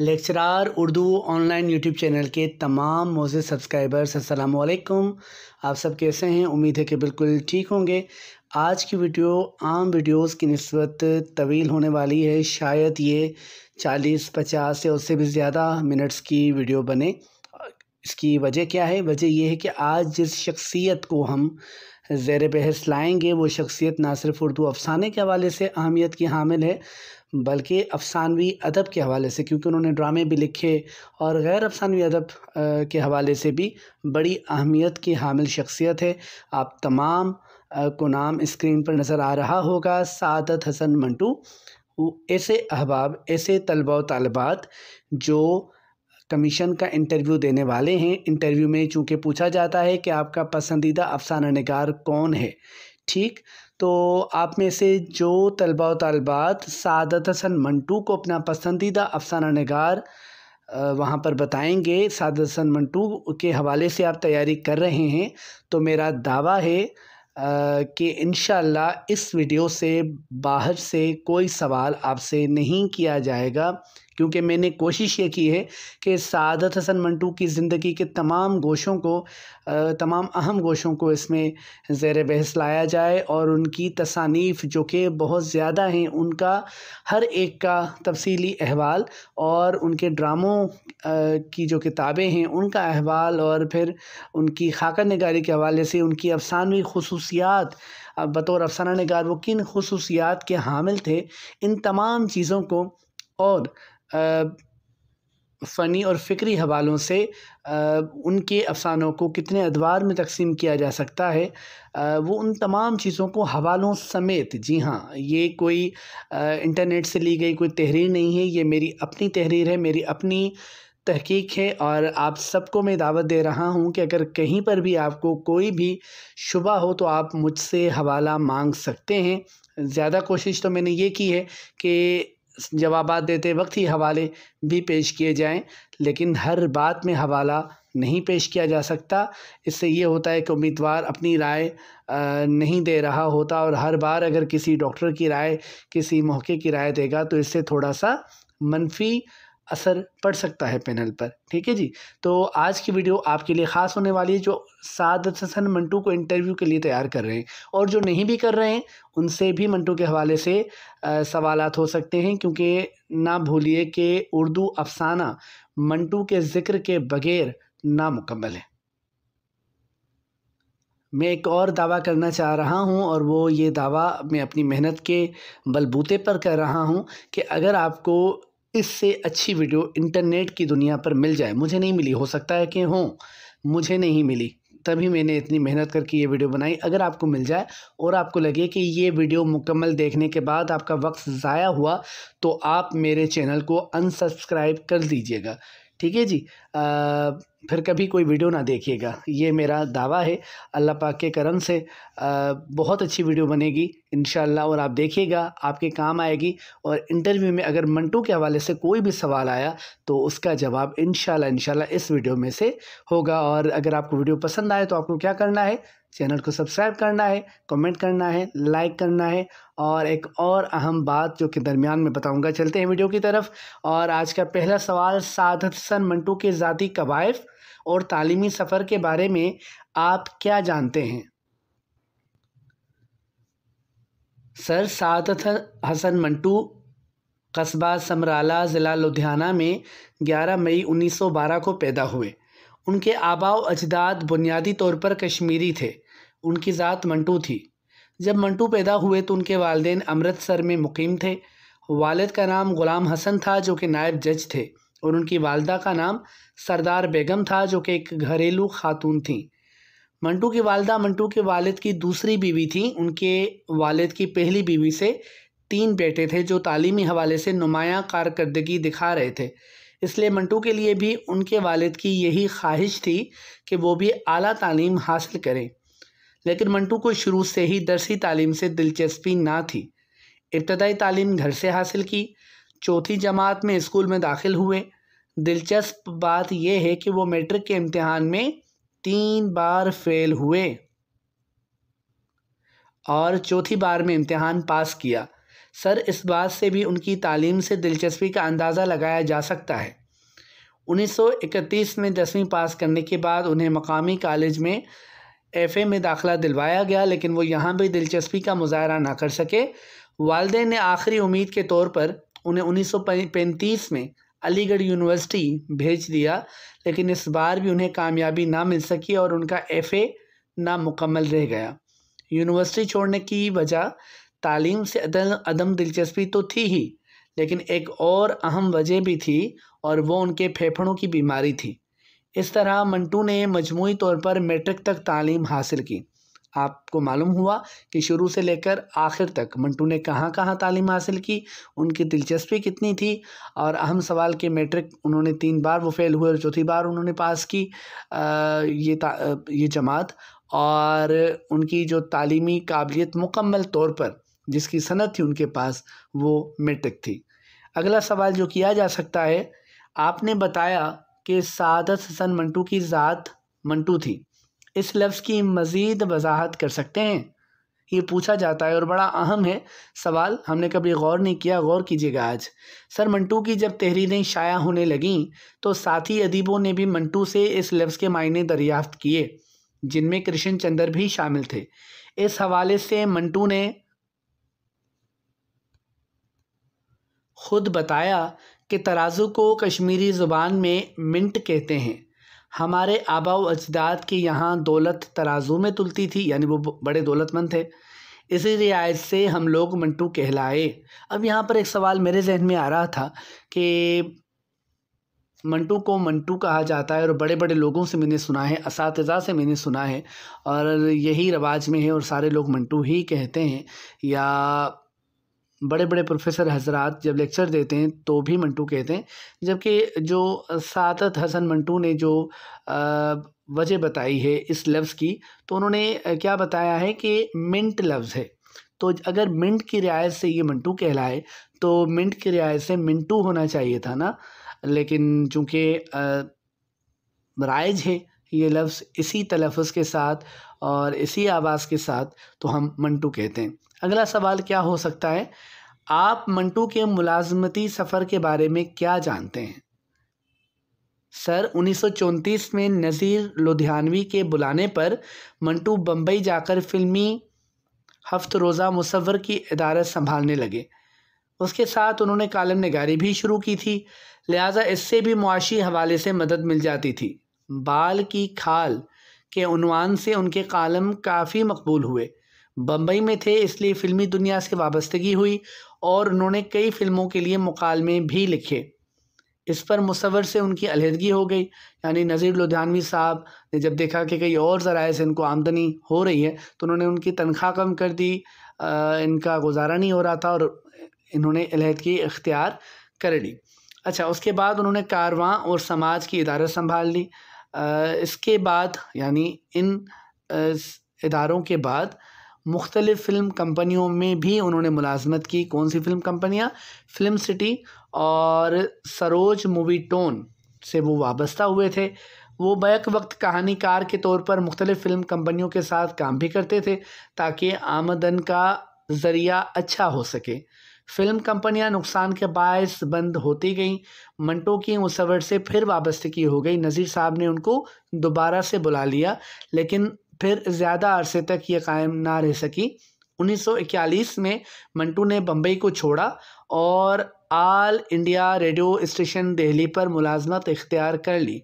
Lecturer Urdu online YouTube channel के तमाम मोअज़्ज़िज़ subscribers अस्सलाम वालेकुम। आप सब कैसे हैं? उम्मीद है कि बिल्कुल ठीक होंगे। आज की वीडियो आम वीडियोस की निस्बत तवील होने वाली है। शायद ये 40, 50 या उससे भी ज़्यादा मिनट्स की वीडियो बने। इसकी वजह क्या है? वजह ये है कि आज जिस शख्सियत को हम ज़ेर बहस लाएँगे वो शख्सियत ना सिर्फ़ उर्दू अफ़साने के हवाले से अहमियत की हामिल है, बल्कि अफ़सानवी अदब के हवाले से, क्योंकि उन्होंने ड्रामे भी लिखे और गैर अफ़सानवी अदब के हवाले से भी बड़ी अहमियत की हामिल शख्सियत है। आप तमाम को नाम स्क्रीन पर नज़र आ रहा होगा। सादत हसन मंटू ऐसे अहबाब, ऐसे तलबा व तालिबात जो कमीशन का इंटरव्यू देने वाले हैं। इंटरव्यू में चूँकि पूछा जाता है कि आपका पसंदीदा अफ़साना निगार कौन है, ठीक? तो आप में से जो तलबा व तालिबात सादत हसन मंटू को अपना पसंदीदा अफ़साना निगार वहाँ पर बताएंगे, सादत हसन मंटू के हवाले से आप तैयारी कर रहे हैं, तो मेरा दावा है कि इंशाअल्लाह इस वीडियो से बाहर से कोई सवाल आपसे नहीं किया जाएगा, क्योंकि मैंने कोशिश ये की है कि सादत हसन मंटू की ज़िंदगी के तमाम गोशों को तमाम अहम गोशों को इसमें ज़ेर बहस लाया जाए और उनकी तसानीफ़ जो कि बहुत ज़्यादा हैं, उनका हर एक का तफसीली अहवाल और उनके ड्रामों की जो किताबें हैं उनका अहवाल और फिर उनकी खाका निगारी के हवाले से उनकी अफ़सानवी खुसूसियात, बतौर अफ़साना निगार वो किन खुसूसियात के हामिल थे, इन तमाम चीज़ों को और फ़नी और फ़िक्री हवालों से उनके अफ़सानों को कितने अदवार में तक़सीम किया जा सकता है, वो उन तमाम चीज़ों को हवालों समेत, जी हाँ, ये कोई इंटरनेट से ली गई कोई तहरीर नहीं है, ये मेरी अपनी तहरीर है, मेरी अपनी तहकीक है। और आप सबको मैं दावत दे रहा हूँ कि अगर कहीं पर भी आपको कोई भी शुबा हो तो आप मुझसे हवाला मांग सकते हैं। ज़्यादा कोशिश तो मैंने ये की है कि जवाबात देते वक्त ही हवाले भी पेश किए जाएं, लेकिन हर बात में हवाला नहीं पेश किया जा सकता। इससे ये होता है कि उम्मीदवार अपनी राय नहीं दे रहा होता, और हर बार अगर किसी डॉक्टर की राय, किसी मौके की राय देगा तो इससे थोड़ा सा मनफी असर पड़ सकता है पैनल पर, ठीक है जी। तो आज की वीडियो आपके लिए ख़ास होने वाली है जो सादत हसन मंटू को इंटरव्यू के लिए तैयार कर रहे हैं, और जो नहीं भी कर रहे हैं उनसे भी मंटू के हवाले से सवालात हो सकते हैं, क्योंकि ना भूलिए कि उर्दू अफ़साना मंटू के ज़िक्र के बग़ैर नामुकम्मल है। मैं एक और दावा करना चाह रहा हूँ, और वो ये दावा मैं अपनी मेहनत के बलबूते पर कर रहा हूँ कि अगर आपको इससे अच्छी वीडियो इंटरनेट की दुनिया पर मिल जाए, मुझे नहीं मिली, हो सकता है कि हो, मुझे नहीं मिली, तभी मैंने इतनी मेहनत करके ये वीडियो बनाई। अगर आपको मिल जाए और आपको लगे कि ये वीडियो मुकम्मल देखने के बाद आपका वक्त ज़ाया हुआ, तो आप मेरे चैनल को अनसब्सक्राइब कर दीजिएगा, ठीक है जी। फिर कभी कोई वीडियो ना देखिएगा, ये मेरा दावा है। अल्लाह पाक के करम से बहुत अच्छी वीडियो बनेगी इंशाअल्लाह, और आप देखिएगा, आपके काम आएगी। और इंटरव्यू में अगर मंटू के हवाले से कोई भी सवाल आया तो उसका जवाब इंशाअल्लाह इस वीडियो में से होगा। और अगर आपको वीडियो पसंद आए तो आपको क्या करना है? चैनल को सब्सक्राइब करना है, कमेंट करना है, लाइक करना है। और एक और अहम बात जो कि दरमियान में बताऊंगा। चलते हैं वीडियो की तरफ। और आज का पहला सवाल, सादत हसन मंटू के ज़ाती कवायफ और तालीमी सफ़र के बारे में आप क्या जानते हैं? सर, सादत हसन मंटू कस्बा समराला, ज़िला लुधियाना में 11 मई 1912 को पैदा हुए। उनके आबा व अजदाद बुनियादी तौर पर कश्मीरी थे। उनकी ज़ात मंटू थी। जब मंटू पैदा हुए तो उनके वालिदैन अमृतसर में मुकीम थे। वालिद का नाम ग़ुलाम हसन था जो कि नायब जज थे, और उनकी वालदा का नाम सरदार बेगम था जो कि एक घरेलू खातून थी। मंटू की वालदा मंटू के वालिद की दूसरी बीवी थी। उनके वालिद की पहली बीवी से 3 बेटे थे जो तालीमी हवाले से नुमायाँ कारकर्दगी दिखा रहे थे। इसलिए मंटू के लिए भी उनके वालिद की यही ख्वाहिश थी कि वो भी आला तालीम हासिल करें, लेकिन मंटू को शुरू से ही दरसी तालीम से दिलचस्पी ना थी। इब्तदाई तालीम घर से हासिल की। चौथी जमात में स्कूल में दाखिल हुए। दिलचस्प बात यह है कि वो मैट्रिक के इम्तिहान में 3 बार फेल हुए और चौथी बार में इम्तिहान पास किया। सर, इस बात से भी उनकी तालीम से दिलचस्पी का अंदाज़ा लगाया जा सकता है। 1931 में 10वीं पास करने के बाद उन्हें मकामी कॉलेज में एफ़ए में दाखिला दिलवाया गया, लेकिन वो यहाँ भी दिलचस्पी का मुज़ाहरा ना कर सके। वालिदैन ने आखिरी उम्मीद के तौर पर उन्हें 1935 में अलीगढ़ यूनिवर्सिटी भेज दिया, लेकिन इस बार भी उन्हें कामयाबी ना मिल सकी और उनका एफ़ए नामुकम्मल रह गया। यूनिवर्सिटी छोड़ने की वजह तालीम से अदम दिलचस्पी तो थी ही, लेकिन एक और अहम वजह भी थी और वो उनके फेफड़ों की बीमारी थी। इस तरह मंटू ने मजमूई तौर पर मैट्रिक तक तालीम हासिल की। आपको मालूम हुआ कि शुरू से लेकर आखिर तक मंटू ने कहाँ कहाँ तालीम हासिल की, उनकी दिलचस्पी कितनी थी। और अहम सवाल कि मैट्रिक उन्होंने 3 बार वो फेल हुए और चौथी बार उन्होंने पास की ये जमात, और उनकी जो तालीमी काबिलियत मुकम्मल तौर पर जिसकी सनद थी उनके पास, वो मैट्रिक थी। अगला सवाल जो किया जा सकता है, आपने बताया कि सादत हसन मंटू की ज़ात मंटू थी। इस लफ्ज़ की मज़ीद वजाहत कर सकते हैं? ये पूछा जाता है और बड़ा अहम है सवाल, हमने कभी गौर नहीं किया, गौर कीजिएगा आज। सर, मंटू की जब तहरीरें शाया होने लगीं तो साथी अदीबों ने भी मंटू से इस लफ्ज़ के मायने दरियाफ़्त किए, जिनमें कृष्ण चंद्र भी शामिल थे। इस हवाले से मंटू ने खुद बताया कि तराजू को कश्मीरी ज़ुबान में मिंट कहते हैं। हमारे आबा व अजदाद के यहाँ दौलत तराजू में तुलती थी, यानी वो बड़े दौलतमंद थे। इसी रियायत से हम लोग मंटू कहलाए। अब यहाँ पर एक सवाल मेरे जहन में आ रहा था कि मंटू को मंटू कहा जाता है और बड़े बड़े लोगों से मैंने सुना है, असातिज़ा से मैंने सुना है, और यही रवाज में है और सारे लोग मंटू ही कहते हैं, या बड़े बड़े प्रोफेसर हजरात जब लेक्चर देते हैं तो भी मंटू कहते हैं। जबकि जो सादत हसन मंटू ने जो वजह बताई है इस लफ्ज़ की, तो उन्होंने क्या बताया है कि मिंट लफ्ज़ है, तो अगर मिंट की रियायत से ये मंटू कहलाए तो मिंट की रियायत से मिंटू होना चाहिए था ना, लेकिन चूँकि राइज है ये लफ्ज़ इसी तलफ़्फ़ुज़ के साथ और इसी आवाज़ के साथ, तो हम मंटू कहते हैं। अगला सवाल क्या हो सकता है, आप मंटू के मुलाज़मती सफ़र के बारे में क्या जानते हैं? सर, 1934 में नज़ीर लुधियानवी के बुलाने पर मंटू बम्बई जाकर फ़िल्मी हफ्त रोज़ा मुसव्वर की इदारत संभालने लगे। उसके साथ उन्होंने कालम निगारी भी शुरू की थी, लिहाजा इससे भी मुआशी हवाले से मदद मिल जाती थी। बाल की खाल के उन्वान से उनके कालम काफ़ी मकबूल हुए। बम्बई में थे इसलिए फ़िल्मी दुनिया से वाबस्तगी हुई और उन्होंने कई फ़िल्मों के लिए मुकालमे भी लिखे। इस पर मुसव्वर से उनकी अलहदगी हो गई, यानी नज़ीर लुधियानवी साहब ने जब देखा कि कई और ज़राए से इनको आमदनी हो रही है तो उन्होंने उनकी तनख्वाह कम कर दी, इनका गुजारा नहीं हो रहा था और इन्होंने अलहदगी इख्तियार कर ली। अच्छा, उसके बाद उन्होंने कारवां और समाज की इदारत संभाल ली। इसके बाद यानी इन इदारों के बाद मुख्तलिफ़ फ़िल्म कंपनियों में भी उन्होंने मुलाज़मत की। कौन सी फ़िल्म कंपनियाँ? फ़िल्म सिटी और सरोज मूवी टोन से वो वाबस्ता हुए थे। वो बैक वक्त कहानीकार के तौर पर मुख्तलिफ़ फ़िल्म कंपनियों के साथ काम भी करते थे ताकि आमदन का ज़रिया अच्छा हो सके। फ़िल्म कंपनियां नुकसान के बायस बंद होती गईं। मंटू की मुसव्वर से फिर वाबस्तगी हो गई। नज़ीर साहब ने उनको दोबारा से बुला लिया, लेकिन फिर ज़्यादा अरसे तक ये कायम ना रह सकी। 1941 में मंटू ने बम्बई को छोड़ा और all India radio station Delhi पर मुलाजमत इख्तियार कर ली।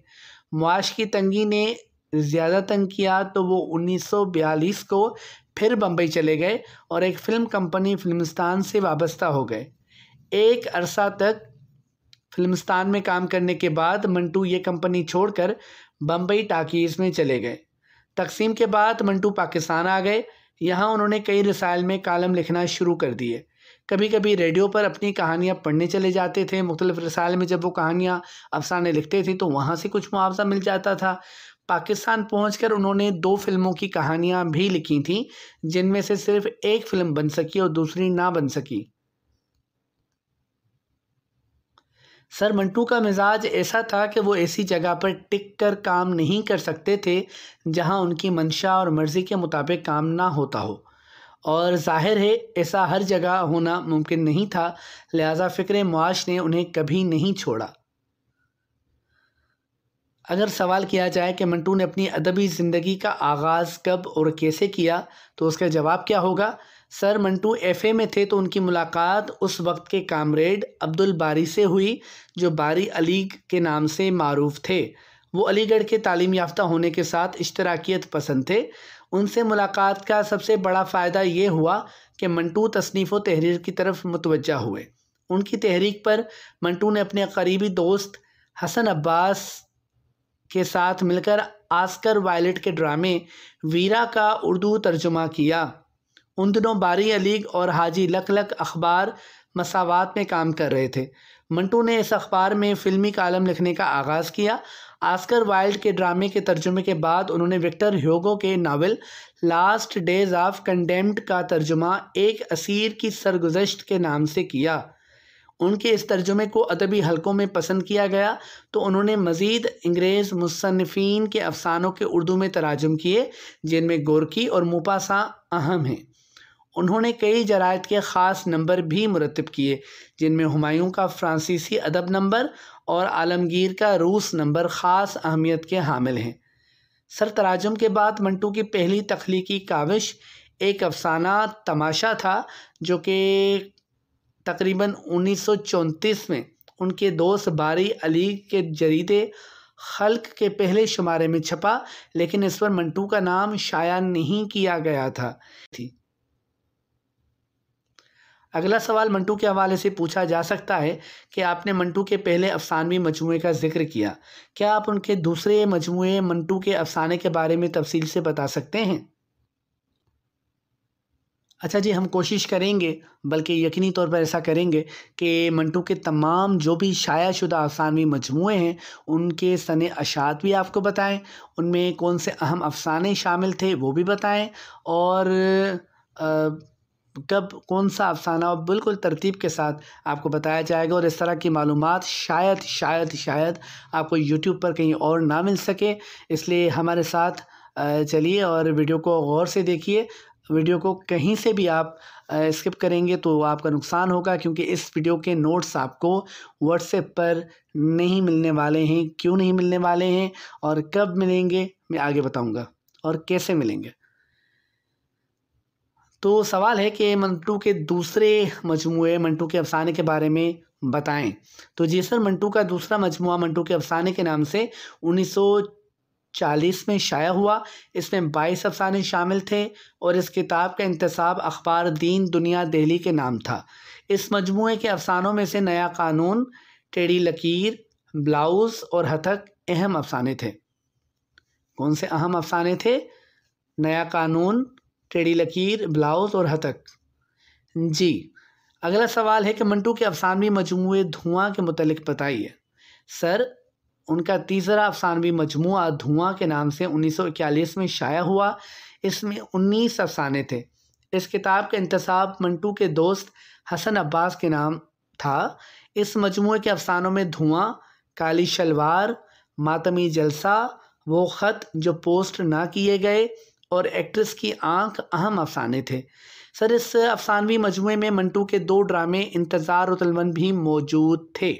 मुआश की तंगी ने ज़्यादा तंग किया तो वो 1942 को फिर बम्बई चले गए और एक फ़िल्म कंपनी फ़िल्मिस्तान से वाबस्ता हो गए। एक अरसा तक फ़िल्मिस्तान में काम करने के बाद मंटू ये कंपनी छोड़कर बम्बई टाकीज़ में चले गए। तकसीम के बाद मंटू पाकिस्तान आ गए। यहाँ उन्होंने कई रसायल में कालम लिखना शुरू कर दिए। कभी कभी रेडियो पर अपनी कहानियाँ पढ़ने चले जाते थे। मुख्तलिफ़ रसायल में जब वो कहानियाँ अफसाने लिखते थे तो वहाँ से कुछ मुआवजा मिल जाता था। पाकिस्तान पहुंचकर उन्होंने 2 फिल्मों की कहानियाँ भी लिखी थीं, जिनमें से सिर्फ एक फ़िल्म बन सकी और दूसरी ना बन सकी। सर, मंटू का मिजाज ऐसा था कि वो ऐसी जगह पर टिक कर काम नहीं कर सकते थे जहां उनकी मंशा और मर्ज़ी के मुताबिक काम ना होता हो, और ज़ाहिर है ऐसा हर जगह होना मुमकिन नहीं था, लिहाजा फ़िक्र मुआश ने उन्हें कभी नहीं छोड़ा। अगर सवाल किया जाए कि मंटू ने अपनी अदबी ज़िंदगी का आगाज़ कब और कैसे किया, तो उसका जवाब क्या होगा? सर मंटू एफए में थे तो उनकी मुलाकात उस वक्त के कामरेड अब्दुल बारी से हुई, जो बारी अली के नाम से मारूफ थे। वो अलीगढ़ के तालीम याफ्ता होने के साथ इश्तराकियत पसंद थे। उनसे मुलाकात का सबसे बड़ा फ़ायदा ये हुआ कि मंटू तसनीफ़ व तहरीर की तरफ मुतवज्जा हुए। उनकी तहरीक पर मंटू ने अपने करीबी दोस्त हसन अब्बास के साथ मिलकर आस्कर वायलेट के ड्रामे वीरा का उर्दू तर्जुमा किया। उन दिनों बारी अली और हाजी लक लक अखबार मसावात में काम कर रहे थे। मंटू ने इस अखबार में फ़िल्मी कालम लिखने का आगाज़ किया। आस्कर वाइल्ड के ड्रामे के तर्जुमे के बाद उन्होंने विक्टर ह्यूगो के novel last days of condemned का तर्जुमा एक असीर की सरगुज़श्त के नाम से किया। उनके इस तर्जुमे को अदबी हलकों में पसंद किया गया, तो उन्होंने मज़ीद अंग्रेज़ मुसन्निफ़ीन के अफ़सानों के उर्दू में तराजुम किए, जिनमें गोरकी और मुपासा अहम हैं। उन्होंने कई जरायद के ख़ास नंबर भी मुरतब किए, जिनमें हुमायूं का फ़्रांसीसी अदब नंबर और आलमगीर का रूस नंबर ख़ास अहमियत के हामिल हैं। सर तराजुम के बाद मंटू की पहली तख्लीकी काविश एक अफ़साना तमाशा था, जो कि तकरीबन 1934 में उनके दोस्त बारी अली के जरीदे खल्क के पहले शुमारे में छपा, लेकिन इस पर मंटू का नाम शाया नहीं किया गया था। अगला सवाल मंटू के हवाले से पूछा जा सकता है कि आपने मंटू के पहले अफसानवी मजमूए का जिक्र किया, क्या आप उनके दूसरे मजमूए मंटू के अफसाने के बारे में तफसील से बता सकते हैं? अच्छा जी, हम कोशिश करेंगे, बल्कि यकीनी तौर पर ऐसा करेंगे कि मंटू के तमाम जो भी शायाशुदा अफ़सानवी मजमूए हैं, उनके सने अशात भी आपको बताएं, उनमें कौन से अहम अफ़साने शामिल थे वो भी बताएं, और कब कौन सा अफ़साना बिल्कुल तरतीब के साथ आपको बताया जाएगा। और इस तरह की मालूमात शायद शायद शायद आपको यूट्यूब पर कहीं और ना मिल सके, इसलिए हमारे साथ चलिए और वीडियो को गौर से देखिए। वीडियो को कहीं से भी आप स्किप करेंगे तो आपका नुकसान होगा, क्योंकि इस वीडियो के नोट्स आपको व्हाट्सएप पर नहीं मिलने वाले हैं। क्यों नहीं मिलने वाले हैं और कब मिलेंगे मैं आगे बताऊंगा, और कैसे मिलेंगे। तो सवाल है कि मंटू के दूसरे मजमूए मंटू के अफसाने के बारे में बताएं। तो जी सर, मंटू का दूसरा मजमूआ मंटू के अफसाने के नाम से 1940 में शाया हुआ। इसमें 22 अफसाने शामिल थे और इस किताब का इंतसाब अखबार दीन दुनिया दिल्ली के नाम था। इस मजमूए के अफसानों में से नया कानून, टेढ़ी लकीर, ब्लाउज़ और हथक अहम अफसाने थे। कौन से अहम अफसाने थे? नया कानून, टेढ़ी लकीर, ब्लाउज़ और हथक। जी, अगला सवाल है कि मंटू के अफसानवी मजमूए धुआं के मुतल्लिक बताइए। सर, उनका तीसरा अफसानवी मजमूआ धुआं के नाम से 1941 में शाया हुआ। इसमें 19 अफसाने थे। इस किताब का इंतसाब मंटू के दोस्त हसन अब्बास के नाम था। इस मजमूए के अफसानों में धुआं, काली शलवार, मातमी जलसा, वो ख़त जो पोस्ट ना किए गए और एक्ट्रेस की आंख अहम अफसाने थे। सर, इस अफसानवी मजमूए में मंटू के 2 ड्रामे इंतज़ार और तलवन भी मौजूद थे।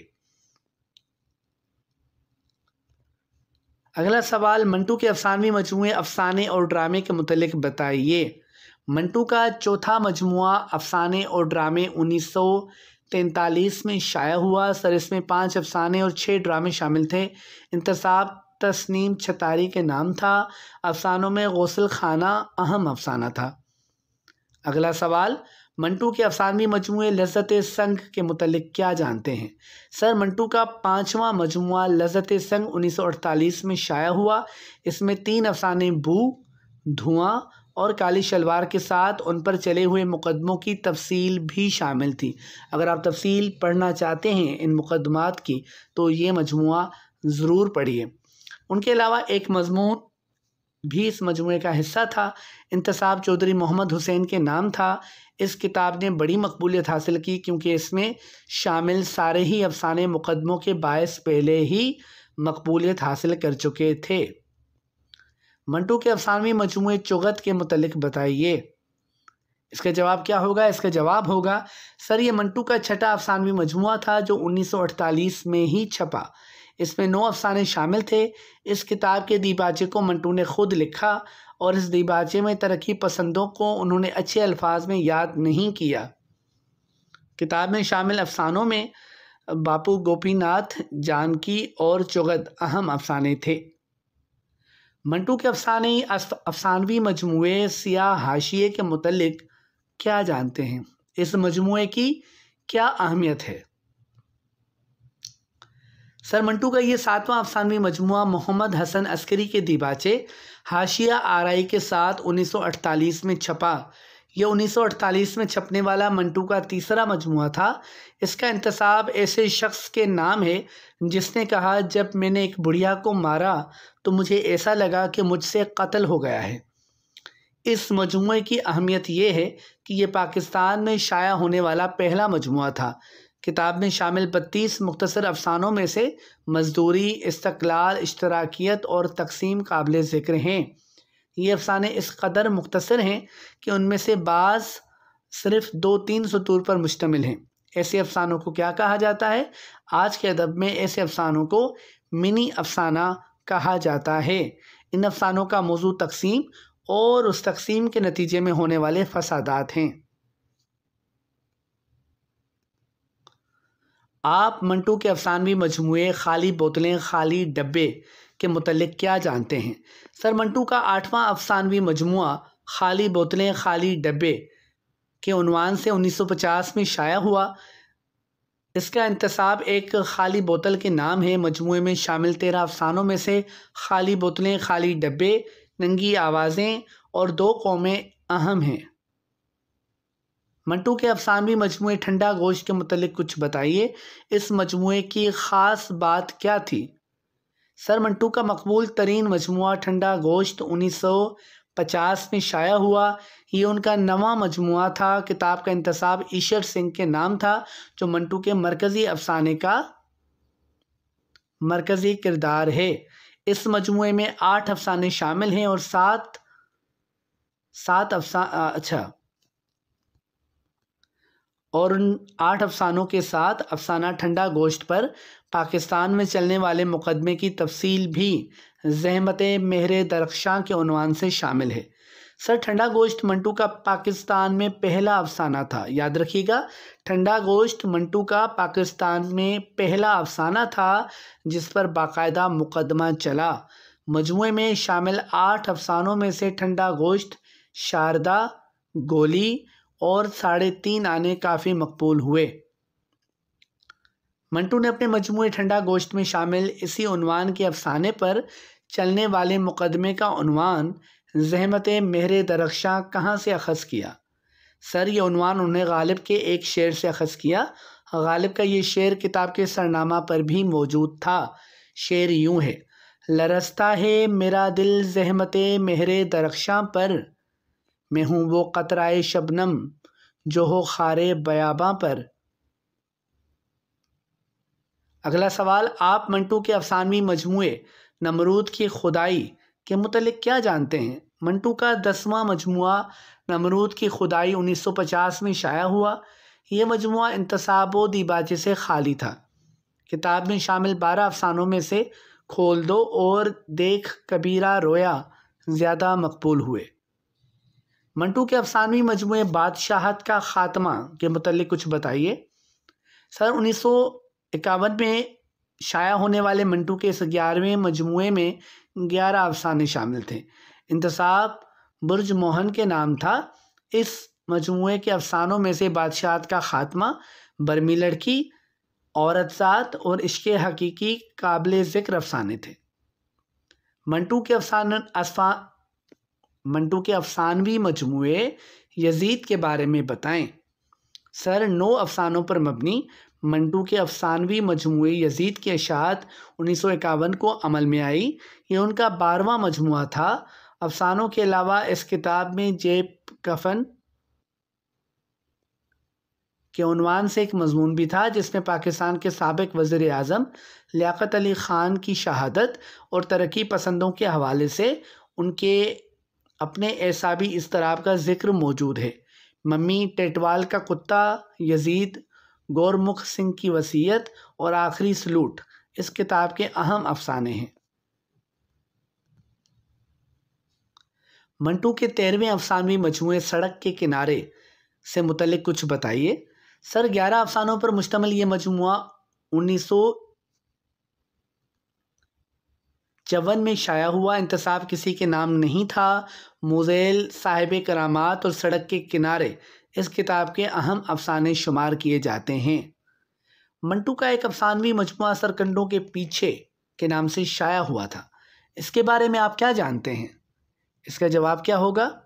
अगला सवाल, मंटू के अफसानवी मजमूए अफसाने और ड्रामे के मुतल्लिक बताइए। मंटू का चौथा मजमूआ अफसाने और ड्रामे 1943 में शाया हुआ। सर, इसमें 5 अफसाने और 6 ड्रामे शामिल थे। इंतसाब तस्नीम छतारी के नाम था। अफसानों में गौसल खाना अहम अफसाना था। अगला सवाल, मंटू के अफसानवी मजमूए लज़्ज़त संग के मुतल्लिक क्या जानते हैं? सर, मंटू का 5वां मजमूआ लज़्ज़त संग 1948 में शाया हुआ। इसमें 3 अफसाने बू, धुआं और काली शलवार के साथ उन पर चले हुए मुकदमों की तफसील भी शामिल थी। अगर आप तफसील पढ़ना चाहते हैं इन मुकदमात की, तो ये मजमूआ ज़रूर पढ़िए। उनके अलावा एक मजमून भी इस मजमूए का हिस्सा था। इंतसाब चौधरी मोहम्मद हुसैन के नाम था। इस किताब ने बड़ी मकबूलियत हासिल की, क्योंकि इसमें शामिल सारे ही अफसाने मुकदमों के बायस पहले ही मकबूलियत हासिल कर चुके थे। मंटू के अफसानवी मजमूए चुगत के मुतल्लिक बताइए। इसका जवाब क्या होगा? इसका जवाब होगा सर ये मंटू का छठा अफसानवी मजमुआ था जो 1948 में ही छपा। इसमें 9 अफसाने शामिल थे। इस किताब के दीबाचे को मंटू ने खुद लिखा और इस दीबाचे में तरक्की पसंदों को उन्होंने अच्छे अल्फाज में याद नहीं किया। किताब में शामिल अफसानों में बापू गोपीनाथ, जानकी और चुगत अहम अफसाने थे। मंटू के अफसानवी मजमुए सियाह हाशिए के मुतल्लिक क्या जानते हैं? इस मजमुए की क्या अहमियत है? सर मंटू का ये 7वां अफसानवी मजमुआ मोहम्मद हसन अस्करी के दीबाचे हाशिया आराई के साथ 1948 में छपा। यह 1948 में छपने वाला मंटू का तीसरा मजमुआ था। इसका इंतसाब ऐसे शख्स के नाम है जिसने कहा, जब मैंने एक बुढ़िया को मारा तो मुझे ऐसा लगा कि मुझसे कत्ल हो गया है। इस मजमुए की अहमियत ये है कि ये पाकिस्तान में शाया होने वाला पहला मजमुआ था। किताब में शामिल 32 मुख्तसर अफसानों में से मजदूरी, इस्तक़लाल, इश्तराकियत और तकसीम काबिल ज़िक्र हैं। ये अफसाने इस कदर मुख्तसर हैं कि उनमें से बाज़ सिर्फ़ 2-3 सतूर पर मुश्तमिल हैं। ऐसे अफसानों को क्या कहा जाता है? आज के अदब में ऐसे अफसानों को मिनी अफसाना कहा जाता है। इन अफसानों का मौजू तकसीम और उस तकसीम के नतीजे में होने वाले फसादात हैं। आप मंटू के अफसानवी मजमुए खाली बोतलें खाली डब्बे के मुतल्लिक क्या जानते हैं? सर मंटू का 8वां अफसानवी मजमुआ खाली बोतलें खाली डब्बे के उन्वान से 1950 में शाया हुआ। इसका इंतसाब एक खाली बोतल के नाम है। मजमुए में शामिल 13 अफसानों में से खाली बोतलें खाली डब्बे, नंगी आवाज़ें और 2 कौमें अहम हैं। मंटू के अफसानवी मजमुए ठंडा गोश्त के मुतल्लिक कुछ बताइए। इस मजमुए की ख़ास बात क्या थी? सर मंटू का मकबूल तरीन मजमुआ ठंडा गोश्त 1950 में शाया हुआ। ये उनका 9वां मजमुआ था। किताब का इंतसाब ईशर सिंह के नाम था जो मंटू के मरकज़ी अफसाने का मरकज़ी किरदार है। इस मजमुए में 8 अफसाने शामिल हैं और उन 8 अफसानों के साथ अफसाना ठंडा गोश्त पर पाकिस्तान में चलने वाले मुकदमे की तफसील भी ज़हमत मेहर दरख्शां के उन्वान से शामिल है। सर ठंडा गोश्त मंटू का पाकिस्तान में पहला अफसाना था। याद रखिएगा, ठंडा गोश्त मंटू का पाकिस्तान में पहला अफसाना था जिस पर बाकायदा मुकदमा चला। मजमुए में शामिल 8 अफसानों में से ठंडा गोश्त, शारदा, गोली और 3.5 आने काफ़ी मकबूल हुए। मंटू ने अपने मजमुए ठंडा गोश्त में शामिल इसी उन्वान के अफसाने पर चलने वाले मुकदमे का उन्वान ज़हमत मेहर दरख्शां कहाँ से अखज़ किया? सर ये उन्वान उन्हें गालिब के एक शेर से अखज़ किया। गालिब का ये शेर किताब के सरनामा पर भी मौजूद था। शेर यूँ है, लरसता है मेरा दिल ज़हमत मेहर दरख्शां पर, मैं हूँ वो कतराए शबनम जो हो खारे बयाबां पर। अगला सवाल, आप मंटू के अफसानवी मजमुए नमरूद की खुदाई के मुतल्लिक क्या जानते हैं? मंटू का 10वां मजमुआ नमरूद की खुदाई 1950 में शाया हुआ। यह मजमुआ इंतसाबो दीबाचे से खाली था। किताब में शामिल 12 अफसानों में से खोल दो और देख कबीरा रोया ज़्यादा मकबूल हुए। मंटू के अफसानवी मजमुए बादशाहत का ख़ात्मा के मुतल्लिक कुछ बताइए। सर 1951 में शाया होने वाले मंटू के इस 11वें मजमुए में 11 अफसाने शामिल थे। इंतसाब बुर्ज मोहन के नाम था। इस मजमुए के अफसानों में से बादशाहत का ख़ात्मा, बर्मी लड़की, औरत ज़ात और इश्क़ हकीकी काबिल ज़िक्र अफसाने थे। मंटू के अफसानवी मजमुए यजीद के बारे में बताएं। सर 9 अफसानों पर मबनी मंटू के अफसानवी मजमुए यजीद की अशात 1951 को अमल में आई। ये उनका 12वां मजमुआ था। अफसानों के अलावा इस किताब में जेब कफन के उन्वान से एक मजमून भी था जिसमें पाकिस्तान के साबिक वज़ीर आज़म लियाकत अली ख़ान की शहादत और तरक्की पसंदों के हवाले से उनके अपने एसाबी इस्तराब का ज़िक्र मौजूद है। मम्मी टेटवाल का कुत्ता, यजीद, गोरमुख सिंह की वसीयत और आखिरी सलूट इस किताब के अहम अफसाने हैं। मंटू के 13वें अफसानवी मजमूए सड़क के किनारे से मुतल्लिक कुछ बताइए। सर 11 अफसानों पर मुश्तमिल ये मजमुआ 1954 में शाया हुआ। इंतसाब किसी के नाम नहीं था। मुज़ेल, साहिब करामात और सड़क के किनारे इस किताब के अहम अफसाने शुमार किए जाते हैं। मंटू का एक अफसानवी मजमुआ सरकंडों के पीछे के नाम से शाया हुआ था। इसके बारे में आप क्या जानते हैं? इसका जवाब क्या होगा?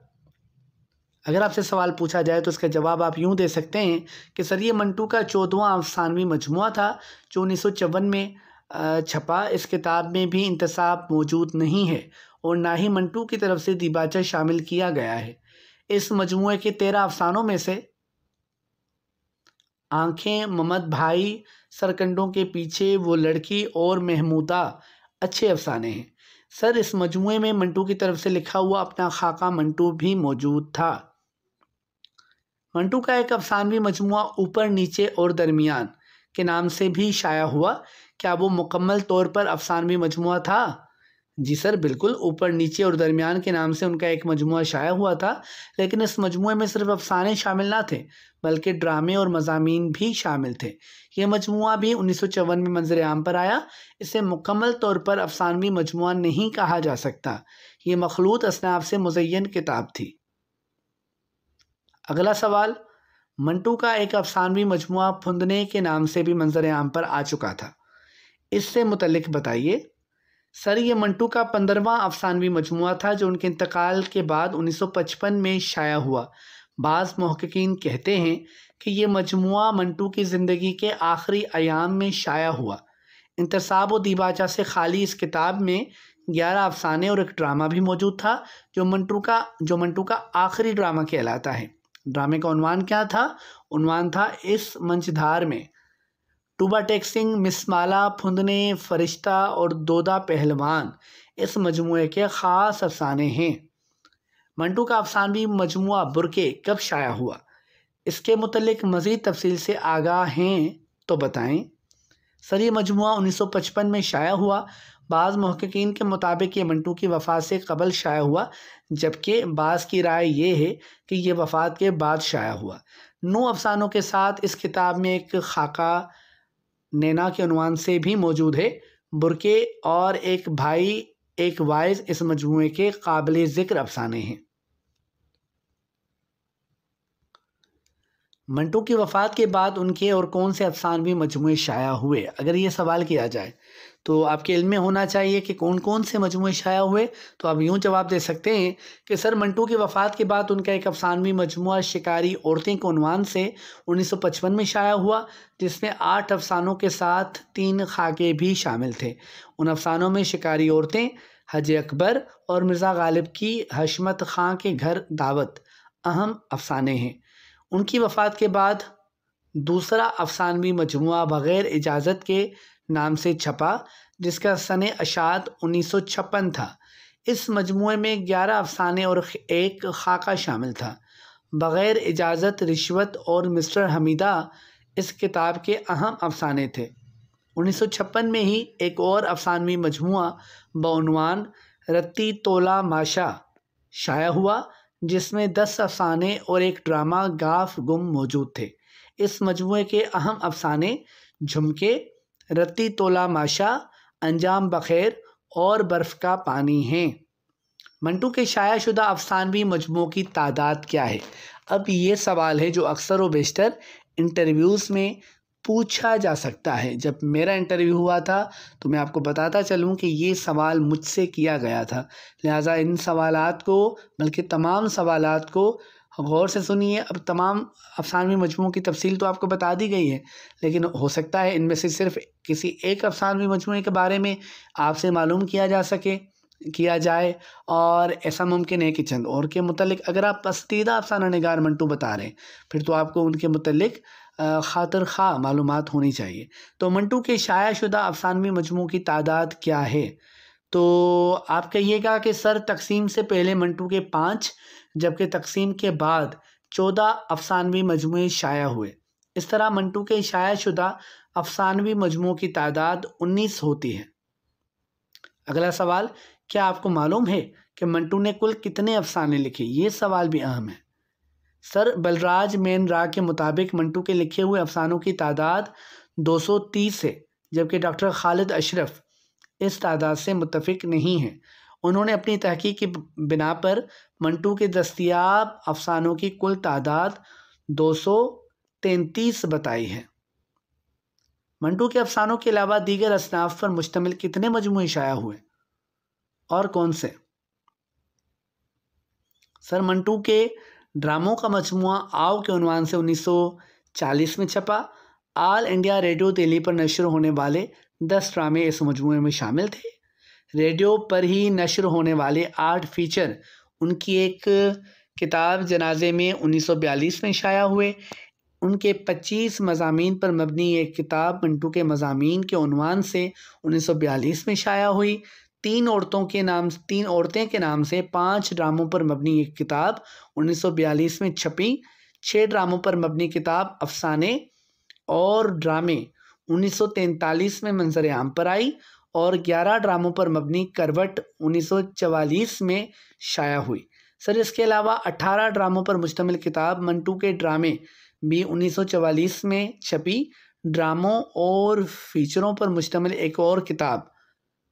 अगर आपसे सवाल पूछा जाए तो इसका जवाब आप यूँ दे सकते हैं कि सर ये मंटू का 14वां अफसानवी मजमुआ था जो 1954 में छपा। इस किताब में भी इंतसाब मौजूद नहीं है और ना ही मंटू की तरफ से दीबाचा शामिल किया गया है। इस मजमुए के 13 अफसानों में से आंखें, ममद भाई, सरकंडों के पीछे, वो लड़की और महमूदा अच्छे अफसाने हैं। सर इस मजमुए में मंटू की तरफ से लिखा हुआ अपना खाका मंटू भी मौजूद था। मंटू का एक अफसानवी मजमुआ ऊपर, नीचे और दरमियान के नाम से भी शाया हुआ। क्या वो मुकम्मल तौर पर अफसानवी मजमुआ था? जी सर बिल्कुल, ऊपर, नीचे और दरमियान के नाम से उनका एक मजमुआ शाया हुआ था। लेकिन इस मजमुए में सिर्फ अफसाने शामिल ना थे बल्कि ड्रामे और मज़ामीन भी शामिल थे। यह मजमुआ भी 1954 में मंजर आम पर आया। इसे मुकम्मल तौर पर अफसानवी मजमुआ नहीं कहा जा सकता। ये मखलूत असनाफ से मुज़य्यन किताब थी। अगला सवाल, मंटू का एक अफसानवी मजमुआ फुंदने के नाम से भी मंजर आम पर आ चुका था। इससे मुतल्लिक बताइए। सर ये मंटू का 15वां अफसानवी मजमुआ था जो उनके इंतकाल के बाद 1955 में शाया हुआ। बाज़ मुहक्किकीन कहते हैं कि ये मजमुआ मंटू की ज़िंदगी के आखिरी अयाम में शाया हुआ। इंतसाब और दीबाचा से खाली इस किताब में 11 अफसाने और एक ड्रामा भी मौजूद था जो मंटू का आखिरी ड्रामा कहलाता है। ड्रामे का उन्वान क्या था? उन्वान था इस मंचधार में। टूबा टेक्सिंग, मिसमाला, फुंदने, फरिश्ता और दोदा पहलवान इस मजमुए के ख़ास अफसाने हैं। मंटू का अफसानवी मजमुआ बुरके कब शाया हुआ? इसके मुतल्लिक मज़ीद तफसील से आगाह हैं तो बताएं। सर ये मजमुआ 1955 में शाया हुआ। बाज़ मुहक्किकीन के मुताबिक ये मंटू की वफ़ात से कबल शाया हुआ, जबकि बाज़ की राय ये है कि ये वफ़ात के बाद शाया हुआ। 9 अफसानों के साथ इस किताब में एक खाका नैना के उन्वान से भी मौजूद है। बुरके और एक भाई एक वाइज इस मजमुए के काबिल ज़िक्र अफसाने हैं। मंटू की वफ़ात के बाद उनके और कौन से अफसानवी मजमुए शाया हुए? अगर ये सवाल किया जाए तो आपके इल्म में होना चाहिए कि कौन कौन से मजमुए शाया हुए। तो आप यूँ जवाब दे सकते हैं कि सर मंटू की वफ़ात के बाद उनका एक अफसानवी मजमुआ शिकारी औरतें के उन्वान से 1955 में शाया हुआ, जिसमें 8 अफसानों के साथ 3 खाके भी शामिल थे। उन अफसानों में शिकारी औरतें, हज अकबर और मिर्ज़ा गालिब की हशमत खां के घर दावत अहम अफसाने हैं। उनकी वफ़ात के बाद दूसरा अफसानवी मजमुआ बग़ैर इजाज़त के नाम से छपा, जिसका सने अशात 1956 था। इस मजमुए में 11 अफसाने और एक खाका शामिल था। बग़ैर इजाज़त, रिश्वत और मिस्टर हमीदा इस किताब के अहम अफसाने थे। 1956 में ही एक और अफसानवी मजमुआ बउनवान रत्ती तोला माशा शाया हुआ, जिसमें 10 अफसाने और एक ड्रामा गाफ गुम मौजूद थे। इस मजमुए के अहम अफसाने झुमके, रत्ती तोला माशा, अंजाम बखैर और बर्फ़ का पानी हैं। मंटू के शाया शुदा अफसानवी मजमुओं की तादाद क्या है? अब ये सवाल है जो अक्सर व बेशतर इंटरव्यूज़ में पूछा जा सकता है। जब मेरा इंटरव्यू हुआ था तो मैं आपको बताता चलूँ कि ये सवाल मुझसे किया गया था। लिहाजा इन सवालात को, बल्कि तमाम सवालात को गौर से सुनिए। अब तमाम अफसानवी मजमुओं की तफसील तो आपको बता दी गई है, लेकिन हो सकता है इनमें से सिर्फ़ किसी एक अफसानवी मजमुए के बारे में आपसे मालूम किया जाए, और ऐसा मुमकिन है कि चंद और के मुतल्लिक अगर आप पसंदीदा अफसाना निगार मंटू बता रहे हैं, फिर तो आपको उनके मुतल्लिक खातिर खा मालूमात होनी चाहिए। तो मंटू के शाया शुदा अफसानवी मजमुओं की तादाद क्या है? तो आप कहिएगा कि सर तकसीम से पहले मंटू के 5, जबकि तकसीम के बाद 14 अफसानवी मजमूए शाया हुए। इस तरह मंटू के शायाशुदा अफसानवी मजमूओं की तादाद 19 होती है। अगला सवाल, क्या आपको मालूम है कि मंटू ने कुल कितने अफसाने लिखे? ये सवाल भी अहम है। सर बलराज मेनरा के मुताबिक मंटू के लिखे हुए अफसानों की तादाद 230 है, जबकि डॉक्टर खालिद अशरफ इस तादाद से मुत्तफिक नहीं है। उन्होंने अपनी तहकीक की बिना पर मंटू के दस्तयाब अफसानों की कुल तादाद 233 बताई है। मंटू के अफसानों के अलावा दीगर असनाफ पर मुश्तमिल कितने मजमूए शाया हुए और कौन से? सर मंटू के ड्रामों का मजमुआ आओ के उन्वान से 1940 में छपा। ऑल इंडिया रेडियो दिल्ली पर नशर होने वाले 10 ड्रामे इस मजमुए में शामिल थे। रेडियो पर ही नशर होने वाले 8 फीचर उनकी एक किताब जनाजे में 1942 में शाया हुए। उनके 25 मज़ामीन पर मबनी एक किताब मंटू के मज़ामीन के उन्वान से 1942 में शाया हुई। 3 औरतें के नाम से 5 ड्रामों पर मबनी एक किताब 1942 में छपी। 6 ड्रामों पर मबनी किताब अफसाने और ड्रामे 1943 में मंजर आम पर आई और 11 ड्रामों पर मबनी करवट 1944 में शाया हुई। सर इसके अलावा 18 ड्रामों पर मुश्तमिल किताब मंटू के ड्रामे भी 1944 में छपी। ड्रामों और फीचरों पर मुश्तमिल एक और किताब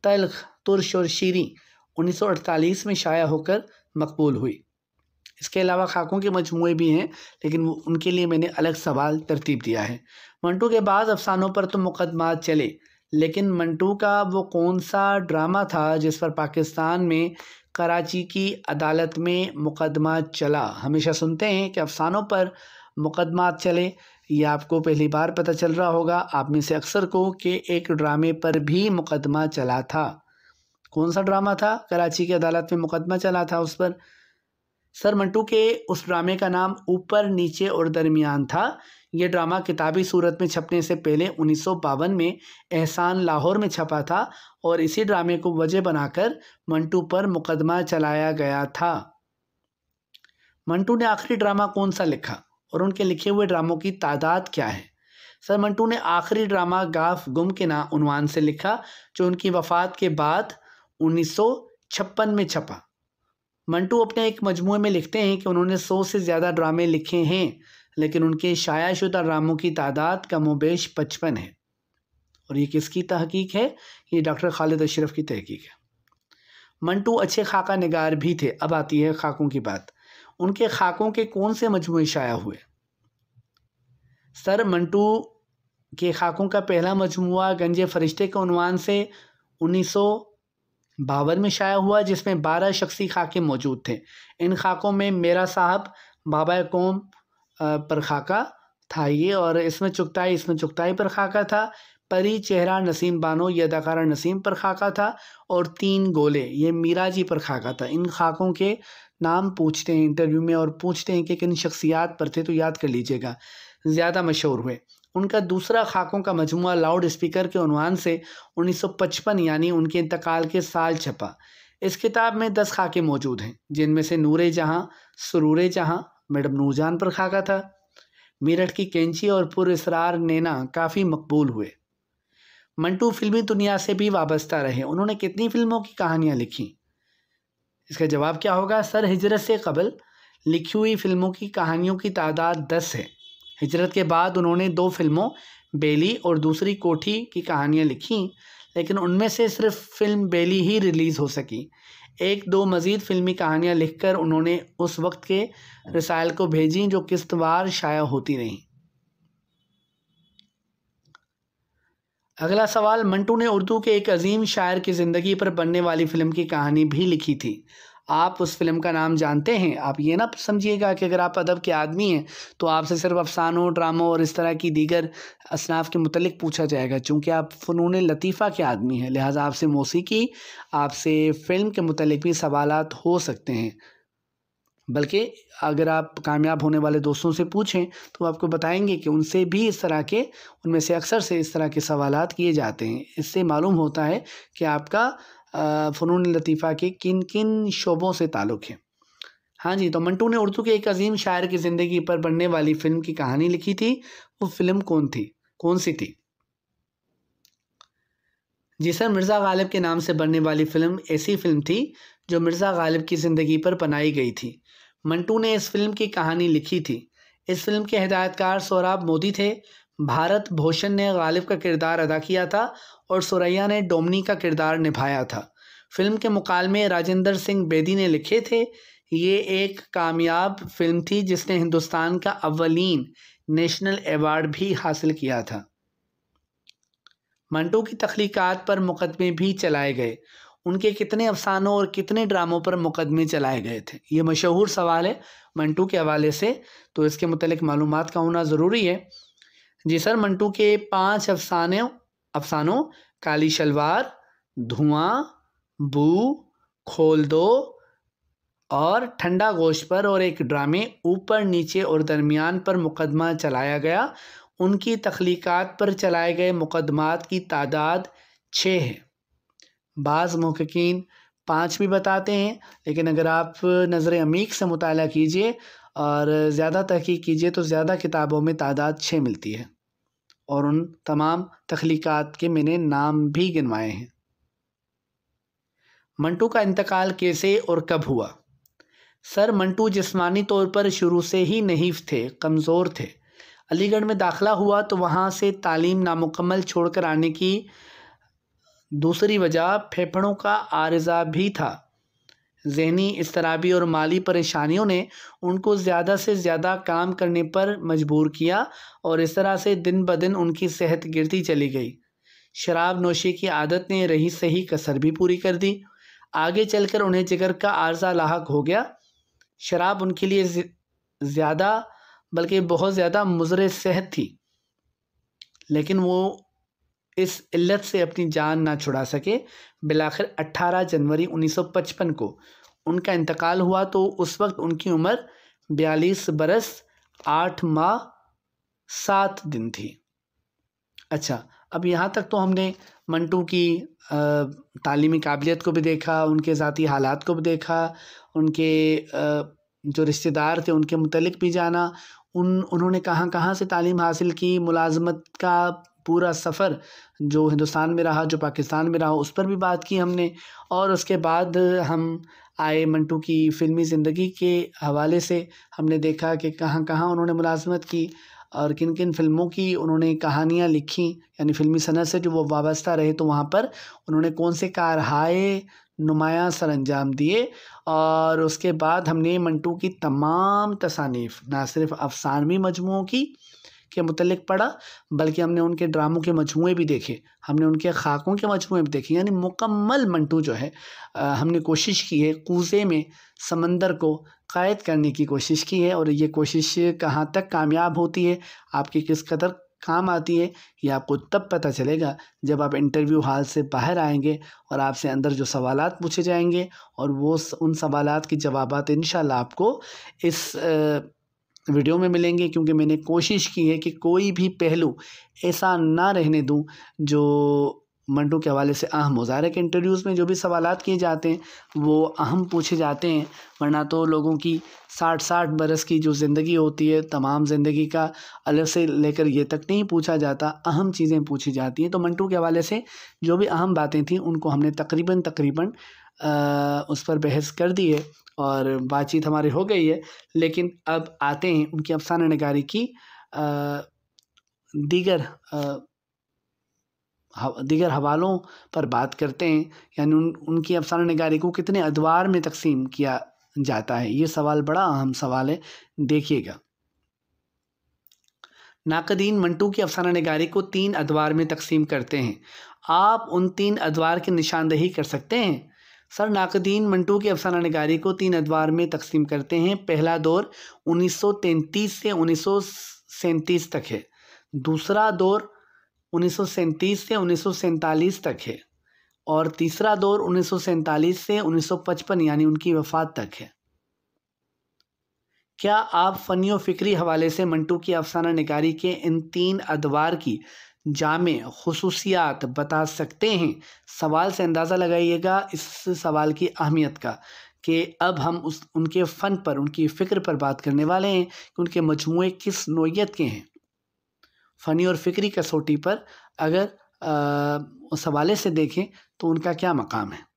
तल्ख तुर्श और शीरी 1948 में शाया होकर मकबूल हुई। इसके अलावा खाकों के मजमूए भी हैं, लेकिन उनके लिए मैंने अलग सवाल तरतीब दिया है। मंटू के बाद अफसानों पर तो मुकदमात चले, लेकिन मंटू का वो कौन सा ड्रामा था जिस पर पाकिस्तान में कराची की अदालत में मुकदमा चला? हमेशा सुनते हैं कि अफसानों पर मुकदमात चले, ये आपको पहली बार पता चल रहा होगा आप में से अक्सर को कि एक ड्रामे पर भी मुकदमा चला था। कौन सा ड्रामा था कराची की अदालत में मुकदमा चला था उस पर? सर मंटू के उस ड्रामे का नाम ऊपर नीचे और दरमियान था। ये ड्रामा किताबी सूरत में छपने से पहले 1952 में एहसान लाहौर में छपा था और इसी ड्रामे को वजह बनाकर मंटू पर मुकदमा चलाया गया था। मंटू ने आखिरी ड्रामा कौन सा लिखा और उनके लिखे हुए ड्रामों की तादाद क्या है? सर मंटू ने आखिरी ड्रामा गाफ गुम के उन्वान से लिखा, जो उनकी वफ़ात के बाद 1956 में छपा। मंटू अपने एक मजमूए में लिखते हैं कि उन्होंने 100 से ज़्यादा ड्रामे लिखे हैं, लेकिन उनके शायाशुदा ड्रामों की तादाद कमोबेश 55 है। और ये किसकी तहकीक है? ये डॉक्टर खालिद अशरफ की तहकीक है। मंटू अच्छे खाका निगार भी थे। अब आती है खाकों की बात। उनके खाकों के कौन से मजमूए शाया हुए? सर मंटू के खाकों का पहला मजमुआ गंजे फरिश्ते के उन्वान से 1952 में शाया हुआ, जिसमें 12 शख्सी खाके मौजूद थे। इन खाकों में मेरा साहब बाबा कौम पर खाका था ये, और इसमें चुगताई पर खाका था। परी चेहरा नसीम बानो ये अदाकारा नसीम पर खाका था, और 3 गोले ये मीरा जी पर खाका था। इन खाकों के नाम पूछते हैं इंटरव्यू में और पूछते हैं कि किन शख्सियात पर थे, तो याद कर लीजिएगा, ज़्यादा मशहूर हुए। उनका दूसरा खाकों का मजमुआ लाउड स्पीकर के उन्वान से 1955 यानी उनके इंतकाल के साल छपा। इस किताब में 10 खाके मौजूद हैं, जिनमें से नूरे जहाँ, सुरूरे जहाँ मैडम नूरजान पर खाका था। मेरठ की कैंची और पुरअसरार नैना काफ़ी मकबूल हुए। मंटू फिल्मी दुनिया से भी वाबस्ता रहे। उन्होंने कितनी फिल्मों की कहानियाँ लिखी? इसका जवाब क्या होगा? सर हिजरत से कबल लिखी हुई फिल्मों की कहानियों की तादाद 10 है। हिजरत के बाद उन्होंने 2 फिल्मों बेली और दूसरी कोठी की कहानियाँ लिखी, लेकिन उनमें से सिर्फ फिल्म बेली ही रिलीज़ हो सकी। 1-2 मज़ीद फिल्मी कहानियाँ लिखकर उन्होंने उस वक्त के रसायल को भेजी, जो किस्तवार शाया होती रहीं। अगला सवाल, मंटू ने उर्दू के एक अजीम शायर की ज़िंदगी पर बनने वाली फ़िल्म की कहानी भी लिखी थी। आप उस फिल्म का नाम जानते हैं? आप ये ना समझिएगा कि अगर आप अदब के आदमी हैं तो आपसे सिर्फ अफसानों, ड्रामों और इस तरह की दीगर असनाफ़ के मुतल्लिक पूछा जाएगा। चूँकि आप फ़नून लतीफ़ा के आदमी हैं, लिहाजा आपसे मौसीकी, आपसे फ़िल्म के मुतल्लिक भी सवालात हो सकते हैं। बल्कि अगर आप कामयाब होने वाले दोस्तों से पूछें तो आपको बताएंगे कि उनसे भी उनमें से अक्सर से इस तरह के सवालात किए जाते हैं। इससे मालूम होता है कि आपका फ़नून लतीफ़ा के किन किन शोबों से ताल्लुक़ है। हाँ जी, तो मंटू ने उर्दू के एक अजीम शायर की ज़िंदगी पर बनने वाली फ़िल्म की कहानी लिखी थी। वो फ़िल्म कौन सी थी? जी सर, मिर्ज़ा गालिब के नाम से बनने वाली फ़िल्म ऐसी फ़िल्म थी जो मिर्ज़ा गालिब की ज़िंदगी पर बनाई गई थी। मंटू ने इस फ़िल्म की कहानी लिखी थी। इस फ़िल्म के हिदायतकार सोहराब मोदी थे। भारत भूषण ने गालिब का किरदार अदा किया था और सुरैया ने डोमनी का किरदार निभाया था। फ़िल्म के मुकालमे राजेंद्र सिंह बेदी ने लिखे थे। ये एक कामयाब फ़िल्म थी जिसने हिंदुस्तान का अव्वलीन नेशनल अवार्ड भी हासिल किया था। मंटू की तख्लीकात पर मुकदमे भी चलाए गए। उनके कितने अफसानों और कितने ड्रामों पर मुकदमे चलाए गए थे? ये मशहूर सवाल है मंटू के हवाले से, तो इसके मुतालिक मालूमात का होना ज़रूरी है। जी सर, मंटू के 5 अफसानों काली शलवार, धुआं, बू, खोल दो और ठंडा गोश्त पर और एक ड्रामे ऊपर नीचे और दरमियान पर मुकदमा चलाया गया। उनकी तख्लीकात पर चलाए गए मुकदमात की तादाद 6 है। बाज़ मुहक्किकीन 5 भी बताते हैं, लेकिन अगर आप नज़र अमीक से मुताला कीजिए और ज़्यादा तहकीक कीजिए तो ज़्यादा किताबों में तादाद 6 मिलती है और उन तमाम तख्लीकात के मैंने नाम भी गिनवाए हैं। मंटू का इंतकाल कैसे और कब हुआ? सर, मंटू जिस्मानी तौर पर शुरू से ही नहीफ थे, कमज़ोर थे। अलीगढ़ में दाखिला हुआ तो वहाँ से तालीम नामुकम्मल छोड़कर आने की दूसरी वजह फेफड़ों का आर्ज़ा भी था। ज़हनी इज़्तिराबी और माली परेशानियों ने उनको ज़्यादा से ज़्यादा काम करने पर मजबूर किया और इस तरह से दिन ब दिन उनकी सेहत गिरती चली गई। शराब नोशी की आदत ने रही सही कसर भी पूरी कर दी। आगे चलकर उन्हें जिगर का आर्ज़ा लाहक हो गया। शराब उनके लिए ज़्यादा बल्कि बहुत ज़्यादा मुज़र सेहत थी, लेकिन वो इस इल्लत से अपनी जान ना छुड़ा सके। बिलाखिर 18 जनवरी 1955 को उनका इंतकाल हुआ, तो उस वक्त उनकी उम्र 42 बरस 8 माह 7 दिन थी। अच्छा, अब यहाँ तक तो हमने मंटू की तालीमी काबिलियत को भी देखा, उनके ज़ाती हालात को भी देखा, उनके जो रिश्तेदार थे उनके मुतल्लिक भी जाना, उन्होंने कहाँ से तालीम हासिल की, मुलाज़मत का पूरा सफ़र जो हिंदुस्तान में रहा, जो पाकिस्तान में रहा, उस पर भी बात की हमने। और उसके बाद हम आए मंटू की फ़िल्मी ज़िंदगी के हवाले से। हमने देखा कि कहाँ उन्होंने मुलाज़मत की और किन फ़िल्मों की उन्होंने कहानियाँ लिखी, यानी फ़िल्मी सनत से जो वो वाबस्ता रहे, तो वहाँ पर उन्होंने कौन से कारहाए नुमायाँ सरअंजाम दिए। और उसके बाद हमने मंटू की तमाम तसानीफ़, ना सिर्फ़ अफ़सानवी मजमूओं के मुतल्लिक़ पढ़ा, बल्कि हमने उनके ड्रामों के मजमूए भी देखे, हमने उनके खाकों के मजमूए भी देखे। यानी मुकम्मल मंटू जो है, हमने कोशिश की है कूज़े में समंदर को क़ैद करने की कोशिश की है। और ये कोशिश कहाँ तक कामयाब होती है, आपकी किस कदर काम आती है, ये आपको तब पता चलेगा जब आप इंटरव्यू हॉल से बाहर आएंगे और आपसे अंदर जो सवालात पूछे जाएंगे और वो उन सवालात के जवाबात इंशाल्लाह आपको इस वीडियो में मिलेंगे। क्योंकि मैंने कोशिश की है कि कोई भी पहलू ऐसा ना रहने दूं जो मंटू के हवाले से अहम हो। ज़ाहिर है कि इंटरव्यूज़ में जो भी सवालात किए जाते हैं वो अहम पूछे जाते हैं, वरना तो लोगों की 60 बरस की जो ज़िंदगी होती है, तमाम ज़िंदगी का अलग से लेकर ये तक नहीं पूछा जाता, अहम चीज़ें पूछी जाती हैं। तो मंटू के हवाले से जो भी अहम बातें थीं उनको हमने तकरीबन उस पर बहस कर दी है और बातचीत हमारी हो गई है। लेकिन अब आते हैं उनकी अफ़साना निगारी की दीगर हवालों पर बात करते हैं। यानी उनकी अफ़साना निगारी को कितने अदवार में तकसीम किया जाता है, ये सवाल बड़ा अहम सवाल है, देखिएगा। नाक़दीन मंटू की अफ़साना निगारी को 3 अदवार में तकसीम करते हैं। आप उन 3 अदवार की निशानदही कर सकते हैं? सर, नाक़दीन मंटू की अफ़साना निगारी को 3 अदवार में तकसीम करते हैं। पहला दौर 1933 से 1937 तक है। दूसरा दौर 1937 से 1947 तक है और तीसरा दौर 1947 से 1955 यानी उनकी वफ़ात तक है। क्या आप फ़नी और फ़िक्री हवाले से मंटू की अफ़साना निगारी के इन 3 अदवार की जामे ख़ुसूसियात बता सकते हैं? सवाल से अंदाज़ा लगाइएगा इस सवाल की अहमियत का कि अब हम उनके फ़न पर, उनकी फ़िक्र पर बात करने वाले हैं कि उनके मजमूए किस नोयत के हैं। फ़नी और फ़िक्री कसौटी पर अगर उस हवाले से देखें तो उनका क्या मकाम है।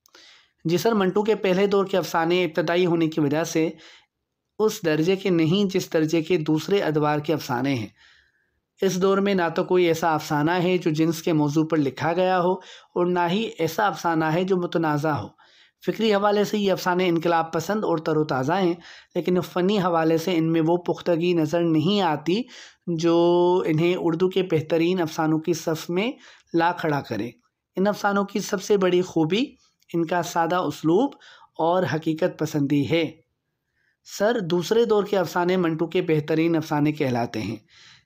जी सर, मंटू के पहले दौर के अफ़साने इब्तदाई होने की वजह से उस दर्जे के नहीं जिस दर्जे के दूसरे अदवार के अफ़साने हैं। इस दौर में ना तो कोई ऐसा अफ़साना है जो जिन्स के मौजू पर लिखा गया हो और ना ही ऐसा अफ़साना है जो मुतनाज़ा हो। फ़िक्री हवाले से ये अफ़साने इनकलाब पसंद और तरोताज़ा हैं, लेकिन फ़नी हवाले से इनमें वो पुख्तगी नज़र नहीं आती जो इन्हें उर्दू के बेहतरीन अफ़सानों की सफ़ में ला खड़ा करे। इन अफ़सानों की सबसे बड़ी खूबी इनका सादा उसलूब और हकीकत पसंदी है। सर, दूसरे दौर के अफ़साने मंटू के बेहतरीन अफ़साने कहलाते हैं।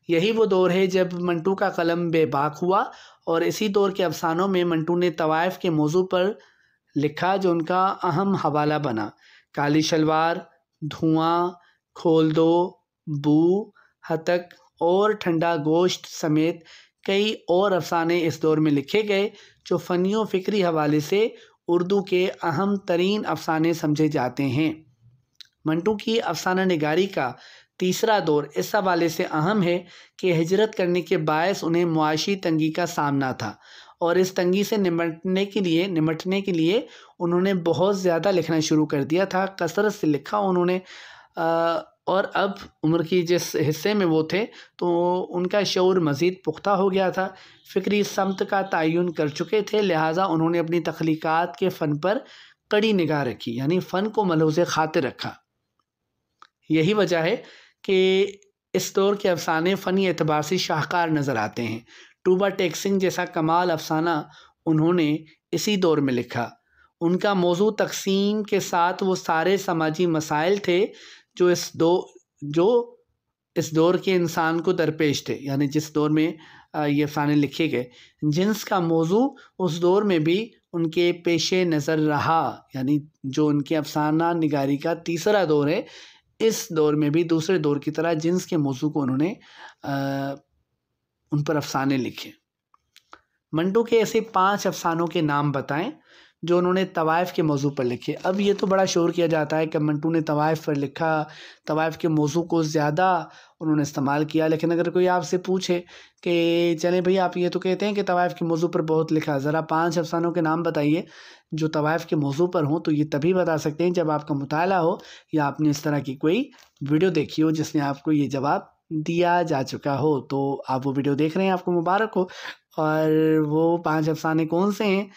यही वो दौर है जब मंटू का कलम बेबाक हुआ और इसी दौर के अफ़सानों में मंटू ने तवाइफ़ के मौजू पर लिखा जो उनका अहम हवाला बना। काली शलवार, धुआं, खोल दो, बू, हतक और ठंडा गोश्त समेत कई और अफ़साने इस दौर में लिखे गए जो फ़नी व फ़िक्री हवाले से उर्दू के अहम तरीन अफ़साने समझे जाते हैं। मंटू की अफ़साना निगारी का तीसरा दौर इस हवाले से अहम है कि हिजरत करने के बायस उन्हें मुआशी तंगी का सामना था और इस तंगी से निमटने के लिए उन्होंने बहुत ज़्यादा लिखना शुरू कर दिया था। कसरत से लिखा उन्होंने और अब उम्र की जिस हिस्से में वो थे तो उनका शऊर मज़ीद पुख्ता हो गया था। फ़िक्री समत का तयन कर चुके थे, लिहाजा उन्होंने अपनी तख्लीक़ात के फ़न पर कड़ी निगाह रखी, यानी फ़न को मलहूज़ ख़ातिर रखा। यही वजह है कि इस दौर के अफ़साने फ़नी एतबार से शाहकार नज़र आते हैं। टूबा टेक्सिंग जैसा कमाल अफ़साना उन्होंने इसी दौर में लिखा। उनका मौजू तक़सीम के साथ वो सारे समाजी मसाइल थे जो इस दौर के इंसान को दरपेश थे, यानी जिस दौर में ये अफ़साने लिखे गए। जिन्स का मौजू उस दौर में भी उनके पेशे नज़र रहा, यानी जो उनके अफ़साना निगारी का तीसरा दौर है, इस दौर में भी दूसरे दौर की तरह जिन्स के मौजू को उन्होंने उन पर अफ़साने लिखे। मंटू के ऐसे 5 अफ़सानों के नाम बताएं जो उन्होंने तवाइफ़ के मौजू पर लिखे। अब ये तो बड़ा शोर किया जाता है कि मंटू ने तवाइफ़ पर लिखा, तवाइफ़ के मौजू को ज़्यादा उन्होंने इस्तेमाल किया। लेकिन अगर कोई आपसे पूछे कि चलें भई, आप ये तो कहते हैं कि तवाइफ़ के मौजू पर बहुत लिखा, ज़रा 5 अफ़सानों के नाम बताइए जो तवाइफ़ के मौजू पर हों। तो ये तभी बता सकते हैं जब आपका मुताला हो या आपने इस तरह की कोई वीडियो देखी हो जिसमें आपको ये जवाब दिया जा चुका हो। तो आप वो वीडियो देख रहे हैं, आपको मुबारक हो। और वो 5 अफ़साने कौन से हैं?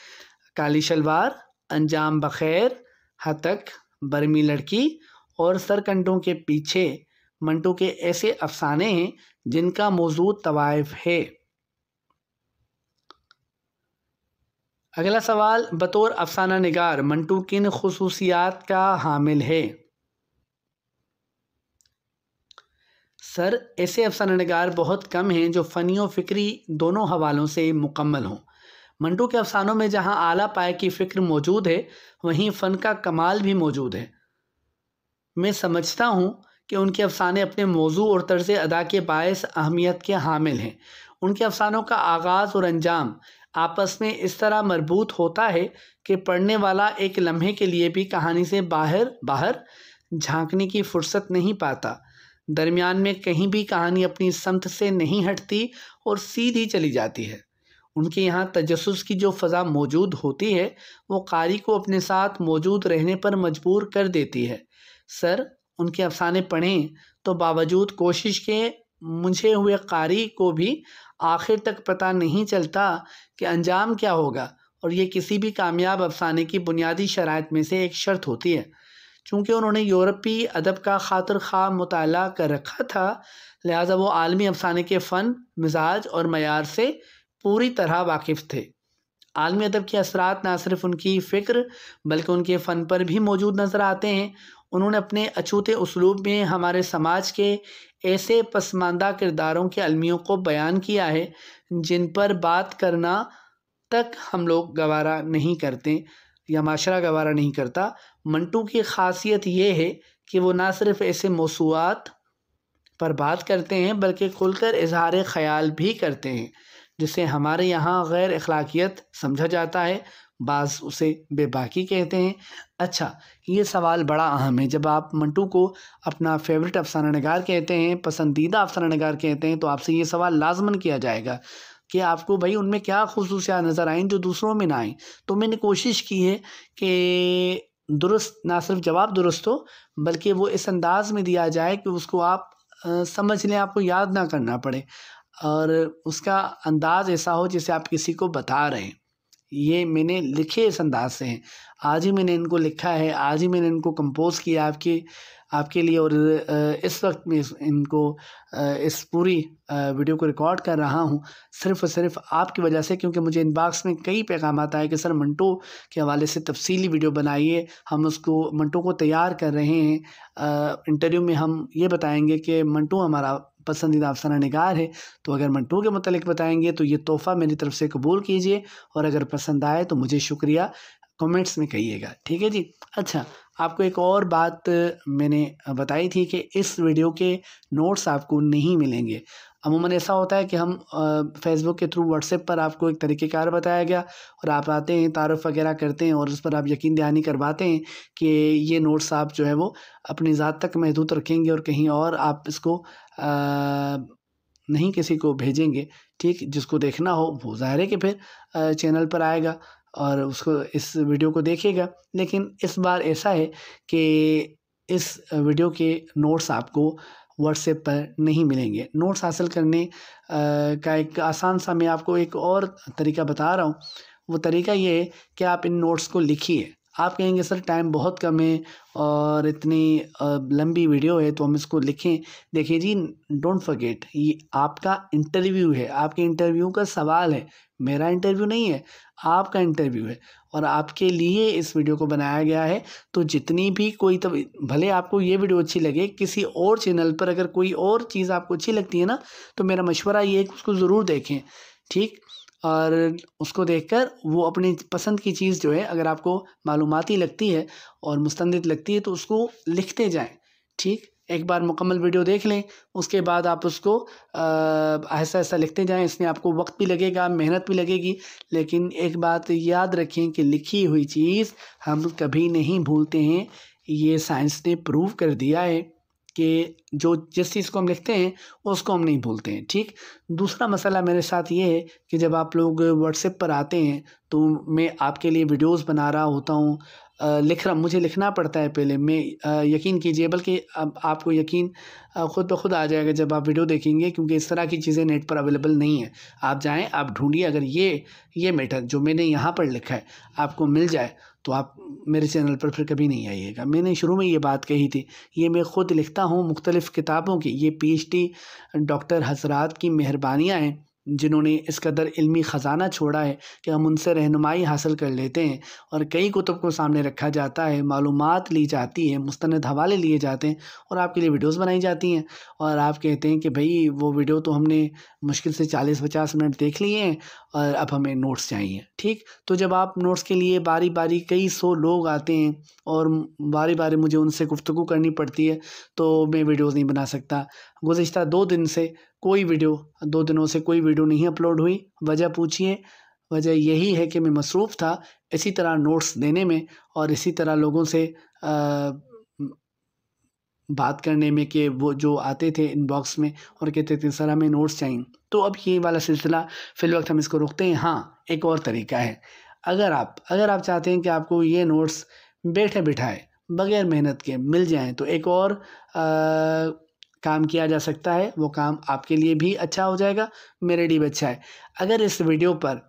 काली शलवार, अंजाम बखैर, हतक, बर्मी लड़की और सरकंडों के पीछे मंटू के ऐसे अफ़साने हैं जिनका मौजू तवाइफ़ है। अगला सवाल, बतौर अफ़साना निगार मंटू किन खुसूसियात का हामिल है? सर, ऐसे अफ़साना निगार बहुत कम हैं जो फ़नी व फ़िक्री दोनों हवालों से मुकम्मल हों। मंटू के अफ़सानों में जहाँ आला पाए की फ़िक्र मौजूद है, वहीं फ़न का कमाल भी मौजूद है। मैं समझता हूँ कि उनके अफ़साने अपने मौजू और तर्ज़ अदा के बायस अहमियत के हामिल हैं। उनके अफ़सानों का आगाज़ और अंजाम आपस में इस तरह मरबूत होता है कि पढ़ने वाला एक लम्हे के लिए भी कहानी से बाहर झांकने की फ़ुर्सत नहीं पाता। दरमियान में कहीं भी कहानी अपनी समत से नहीं हटती और सीधी चली जाती है। उनके यहाँ तजस्सुस की जो फ़ज़ा मौजूद होती है वो क़ारी को अपने साथ मौजूद रहने पर मजबूर कर देती है। सर, उनके अफ़साने पढ़ें तो बावजूद कोशिश के मुंझे हुए क़ारी को भी आखिर तक पता नहीं चलता कि अंजाम क्या होगा, और ये किसी भी कामयाब अफ़साने की बुनियादी शराइत में से एक शर्त होती है। चूँकि उन्होंने यूरोपी अदब का खातिर ख़्वाह मुताला कर रखा था, लिहाजा वो आलमी अफ़साने के फ़न, मिजाज और मयार से पूरी तरह वाकिफ़ थे। आलमी अदब के असरात ना सिर्फ उनकी फ़िक्र बल्कि उनके फ़न पर भी मौजूद नज़र आते हैं। उन्होंने अपने अछूते उसलूब में हमारे समाज के ऐसे पसमानदा किरदारों के अलमियों को बयान किया है जिन पर बात करना तक हम लोग गवारा नहीं करते या माशरा गवारा नहीं करता। मंटू की ख़ासियत ये है कि वो ना सिर्फ ऐसे मौसूआत पर बात करते हैं बल्कि खुलकर इजहार ख़याल भी करते हैं जिसे हमारे यहाँ गैर अखलाकियत समझा जाता है। बाज़ उसे बेबाकी कहते हैं। अच्छा, ये सवाल बड़ा अहम है। जब आप मंटू को अपना फेवरेट अफ़साना निगार कहते हैं, पसंदीदा अफ़साना निगार कहते हैं, तो आपसे ये सवाल लाज़मन किया जाएगा कि आपको भाई उनमें क्या ख़ुसूसियात नज़र आईं जो दूसरों में ना आईं। तो मैंने कोशिश की है कि दुरुस्त, ना सिर्फ जवाब दुरुस्त हो, बल्कि वो इस अंदाज़ में दिया जाए कि उसको आप समझ लें, आपको याद ना करना पड़े, और उसका अंदाज़ ऐसा हो जैसे आप किसी को बता रहे हैं। ये मैंने लिखे इस अंदाज़ से हैं। आज ही मैंने इनको लिखा है, आज ही मैंने इनको कंपोज़ किया आपके लिए, और इस वक्त मैं इनको इस पूरी वीडियो को रिकॉर्ड कर रहा हूँ सिर्फ़ और सिर्फ़ आपकी वजह से, क्योंकि मुझे इनबॉक्स में कई पैगाम आता है कि सर मंटू के हवाले से तफ़सीली वीडियो बनाइए, हम उसको मंटू को तैयार कर रहे हैं। इंटरव्यू में हम ये बताएँगे कि मंटू हमारा पसंदीदा अफ़साना निगार है, तो अगर मंटू के मुतालिक बताएँगे तो ये तोहफ़ा मेरी तरफ़ से कबूल कीजिए, और अगर पसंद आए तो मुझे शुक्रिया कमेंट्स में कहिएगा, ठीक है जी। अच्छा, आपको एक और बात मैंने बताई थी कि इस वीडियो के नोट्स आपको नहीं मिलेंगे। अमूमन ऐसा होता है कि हम फ़ेसबुक के थ्रू व्हाट्सएप पर आपको एक तरीक़ेकार बताया गया, और आप आते हैं, तारुफ़ वग़ैरह करते हैं, और उस पर आप यकीन दहानी करवाते हैं कि ये नोट्स आप जो है वो अपनी ज़ात तक महदूद रखेंगे और कहीं और आप इसको नहीं किसी को भेजेंगे, ठीक। जिसको देखना हो वो ज़ाहिर है कि फिर चैनल पर आएगा और उसको इस वीडियो को देखेगा। लेकिन इस बार ऐसा है कि इस वीडियो के नोट्स आपको व्हाट्सएप पर नहीं मिलेंगे। नोट्स हासिल करने का एक आसान सा मैं आपको एक और तरीका बता रहा हूँ। वो तरीका ये है कि आप इन नोट्स को लिखिए। आप कहेंगे सर टाइम बहुत कम है और इतनी लंबी वीडियो है तो हम इसको लिखें। देखिए जी, डोंट फॉरगेट, ये आपका इंटरव्यू है, आपके इंटरव्यू का सवाल है। मेरा इंटरव्यू नहीं है, आपका इंटरव्यू है, और आपके लिए इस वीडियो को बनाया गया है। तो जितनी भी कोई, तब भले आपको ये वीडियो अच्छी लगे, किसी और चैनल पर अगर कोई और चीज़ आपको अच्छी लगती है ना, तो मेरा मशवरा ये है कि उसको ज़रूर देखें, ठीक। और उसको देखकर वो अपनी पसंद की चीज़ जो है, अगर आपको मालूमाती लगती है और मुस्तंदिद लगती है, तो उसको लिखते जाएँ, ठीक। एक बार मुकम्मल वीडियो देख लें, उसके बाद आप उसको आहिस्ता-आहिस्ता लिखते जाएँ। इसमें आपको वक़्त भी लगेगा, मेहनत भी लगेगी, लेकिन एक बात याद रखें कि लिखी हुई चीज़ हम कभी नहीं भूलते हैं। ये साइंस ने प्रूव कर दिया है कि जिस चीज़ को हम लिखते हैं उसको हम नहीं भूलते हैं, ठीक। दूसरा मसला मेरे साथ ये है कि जब आप लोग व्हाट्सएप पर आते हैं तो मैं आपके लिए वीडियोज़ बना रहा होता हूँ, मुझे लिखना पड़ता है पहले। मैं यकीन कीजिए, बल्कि अब आपको यकीन ख़ुद ब खुद आ जाएगा जब आप वीडियो देखेंगे, क्योंकि इस तरह की चीज़ें नेट पर अवेलेबल नहीं है। आप जाएँ, आप ढूँढिए, अगर ये मैटर जो मैंने यहाँ पर लिखा है आपको मिल जाए तो आप मेरे चैनल पर फिर कभी नहीं आइएगा। मैंने शुरू में ये बात कही थी, ये मैं ख़ुद लिखता हूँ मुख्तलिफ़ किताबों की। ये पीएचडी डॉक्टर हज़रात की मेहरबानियाँ हैं जिन्होंने इस कदर इल्मी ख़ज़ाना छोड़ा है कि हम उनसे रहनुमाई हासिल कर लेते हैं, और कई कुतुब को सामने रखा जाता है, मालूमात ली जाती है, मुस्तनद हवाले लिए जाते हैं, और आपके लिए वीडियोज़ बनाई जाती हैं। और आप कहते हैं कि भई वो वीडियो तो हमने मुश्किल से 40-50 मिनट देख लिए हैं और अब हमें नोट्स चाहिए, ठीक। तो जब आप नोट्स के लिए बारी-बारी कई 100 लोग आते हैं और बारी-बारी मुझे उनसे गुफ्तगू करनी पड़ती है, तो मैं वीडियोज़ नहीं बना सकता। गुज़िश्ता 2 दिन से 2 दिनों से कोई वीडियो नहीं अपलोड हुई। वजह पूछिए, वजह यही है कि मैं मसरूफ़ था इसी तरह नोट्स देने में, और इसी तरह लोगों से बात करने में, कि वो जो आते थे इनबॉक्स में और कहते थे सर हमें नोट्स चाहिए। तो अब ये वाला सिलसिला फ़िलवक़्त हम इसको रोकते हैं। हाँ, एक और तरीका है। अगर आप चाहते हैं कि आपको ये नोट्स बैठे-बिठाए बग़ैर मेहनत के मिल जाएँ, तो एक और काम किया जा सकता है। वो काम आपके लिए भी अच्छा हो जाएगा, मेरे लिए भी अच्छा है। अगर इस वीडियो पर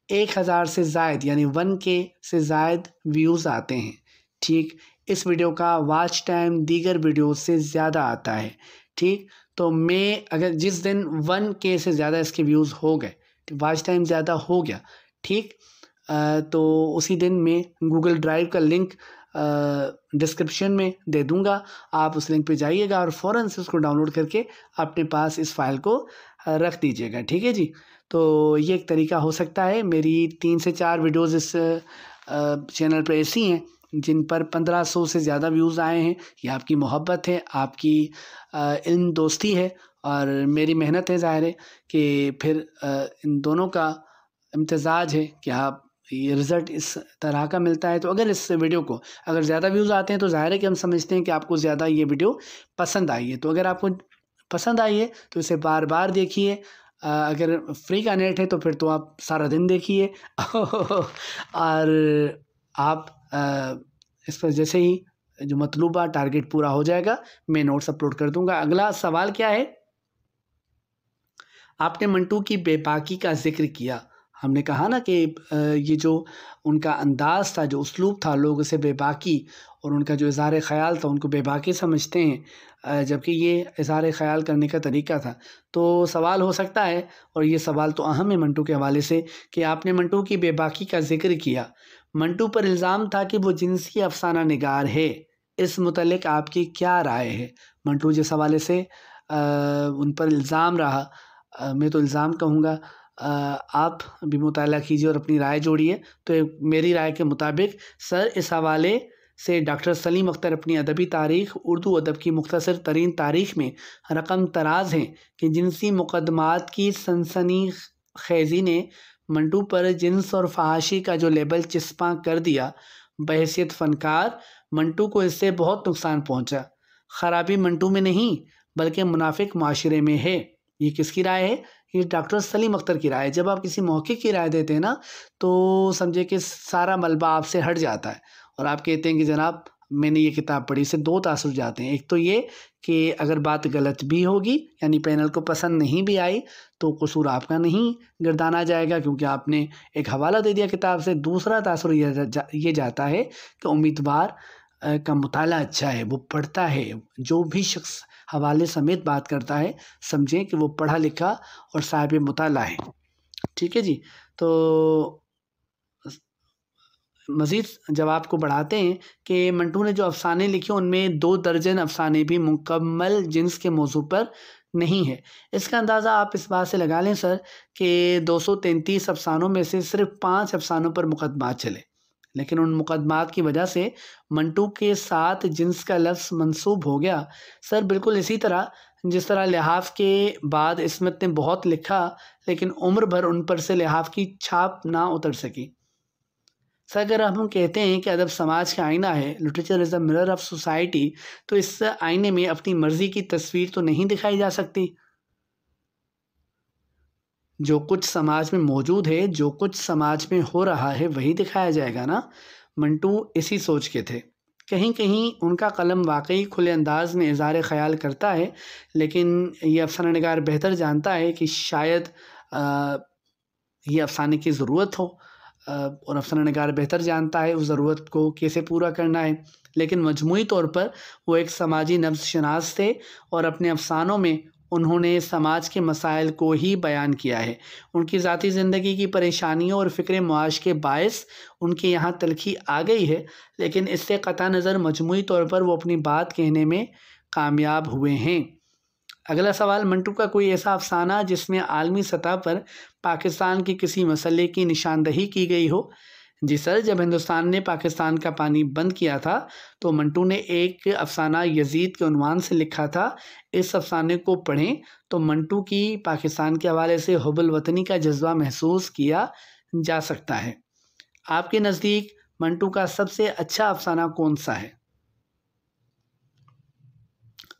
1000 से ज़ायद, यानी 1K से ज़ायद व्यूज़ आते हैं, ठीक। इस वीडियो का वॉच टाइम दीगर वीडियो से ज़्यादा आता है, ठीक। तो मैं अगर जिस दिन 1K से ज़्यादा इसके व्यूज़ हो गए, वॉच टाइम ज़्यादा हो गया, ठीक, तो उसी दिन मैं गूगल ड्राइव का लिंक डिस्क्रिप्शन में दे दूँगा। आप उस लिंक पे जाइएगा और फ़ौरन से उसको डाउनलोड करके अपने पास इस फ़ाइल को रख दीजिएगा, ठीक है जी। तो ये एक तरीका हो सकता है। मेरी 3 से 4 वीडियोज़ इस चैनल पे ऐसी हैं जिन पर 1500 से ज़्यादा व्यूज़ आए हैं। ये आपकी मोहब्बत है, आपकी इल्म दोस्ती है, और मेरी मेहनत है। ज़ाहिर है कि फिर इन दोनों का इम्तिज़ाज है कि आप ये रिज़ल्ट इस तरह का मिलता है। तो अगर इस वीडियो को अगर ज़्यादा व्यूज़ आते हैं तो ज़ाहिर है कि हम समझते हैं कि आपको ज़्यादा ये वीडियो पसंद आई है। तो अगर आपको पसंद आई है तो इसे बार बार देखिए। अगर फ्री का नेट है तो फिर तो आप सारा दिन देखिए और आप इस पर जैसे ही जो मतलूबा टारगेट पूरा हो जाएगा मैं नोट्स अपलोड कर दूंगा। अगला सवाल क्या है, आपने मंटू की बेबाकी का जिक्र किया। हमने कहा ना कि ये जो उनका अंदाज़ था, जो उसलूब था, लोग उसे बेबाकी और उनका जो इज़हार ख़याल था उनको बेबाकी समझते हैं, जबकि ये इज़हार ख़याल करने का तरीका था। तो सवाल हो सकता है, और ये सवाल तो अहम है मंटू के हवाले से, कि आपने मंटू की बेबाकी का जिक्र किया। मंटू पर इल्ज़ाम था कि वो जिनसी अफसाना निगार है, इस मुतल्लिक़ आपकी क्या राय है? मंटू जिस हवाले से उन पर इल्ज़ाम रहा, मैं तो इल्ज़ाम कहूँगा, आप भी मुताला कीजिए और अपनी राय जोड़िए। तो मेरी राय के मुताबिक सर इस हवाले से डॉक्टर सलीम अख्तर अपनी अदबी तारीख़, उर्दू अदब की मुख्तसर तरीन तारीख़ में रकम तराज़ हैं कि जिनसी मुक़दमात की सनसनी खेज़ी ने मंटू पर जिन्स और फहाशी का जो लेबल चिस्पा कर दिया। बहैसियत फ़नकार मंटू को इससे बहुत नुकसान पहुँचा। ख़राबी मंटू में नहीं बल्कि मुनाफिक माशरे में है। ये किसकी राय है? ये डॉक्टर सलीम अख्तर की राय है। जब आप किसी मौके की राय देते हैं ना तो समझे कि सारा मलबा आपसे हट जाता है और आप कहते हैं कि जनाब मैंने ये किताब पढ़ी। इससे दो तासुर जाते हैं, एक तो ये कि अगर बात गलत भी होगी यानी पैनल को पसंद नहीं भी आई तो कसूर आपका नहीं गर्दाना जाएगा क्योंकि आपने एक हवाला दे दिया किताब से। दूसरा तासुर ये जाता है कि उम्मीदवार का मुताला अच्छा है, वो पढ़ता है। जो भी शख्स हवाले समेत बात करता है समझें कि वो पढ़ा लिखा और साहिब मुताला है। ठीक है जी। तो मज़ीद जब आपको बढ़ाते हैं कि मंटू ने जो अफ़साने लिखे उनमें 2 दर्जन अफ़साने भी मुकम्मल जिन्स के मौजू पर नहीं है। इसका अंदाज़ा आप इस बात से लगा लें सर कि 233 अफ़सानों में से सिर्फ़ 5 अफ़सानों पर मुकदमात चले, लेकिन उन मुकदमात की वजह से मंटू के साथ जिन्स का लफ्ज़ मंसूब हो गया। सर बिल्कुल इसी तरह जिस तरह लिहाफ़ के बाद इस्मत ने बहुत लिखा लेकिन उम्र भर उन पर से लिहाफ़ की छाप ना उतर सकी। सर अगर हम कहते हैं कि अदब समाज का आईना है, literature is the mirror of society, तो इस आईने में अपनी मर्ज़ी की तस्वीर तो नहीं दिखाई जा सकती। जो कुछ समाज में मौजूद है, जो कुछ समाज में हो रहा है वही दिखाया जाएगा ना। मंटू इसी सोच के थे। कहीं कहीं उनका कलम वाकई खुले अंदाज में इज़हार ख़याल करता है, लेकिन ये अफ़साना निगार बेहतर जानता है कि शायद ये अफ़साने की ज़रूरत हो, और अफ़साना निगार बेहतर जानता है उस ज़रूरत को कैसे पूरा करना है। लेकिन मजमूई तौर पर वो एक समाजी नब्ज़ शनास थे और अपने अफ़सानों में उन्होंने समाज के मसाइल को ही बयान किया है। उनकी ज़ाती ज़िंदगी की परेशानियों और फ़िक्र मुआश के बायस उनके यहाँ तलख़ी आ गई है, लेकिन इससे क़ता नज़र मजमूई तौर पर वो अपनी बात कहने में कामयाब हुए हैं। अगला सवाल, मंटू का कोई ऐसा अफ़साना जिसमें आलमी सतह पर पाकिस्तान के किसी मसले की निशानदही की गई हो? जी सर, जब हिंदुस्तान ने पाकिस्तान का पानी बंद किया था तो मंटू ने एक अफ़साना यज़ीद के उन्वान से लिखा था। इस अफ़साने को पढ़ें तो मंटू की पाकिस्तान के हवाले से हुब्बुल वतनी का जज्बा महसूस किया जा सकता है। आपके नज़दीक मंटू का सबसे अच्छा अफ़साना कौन सा है?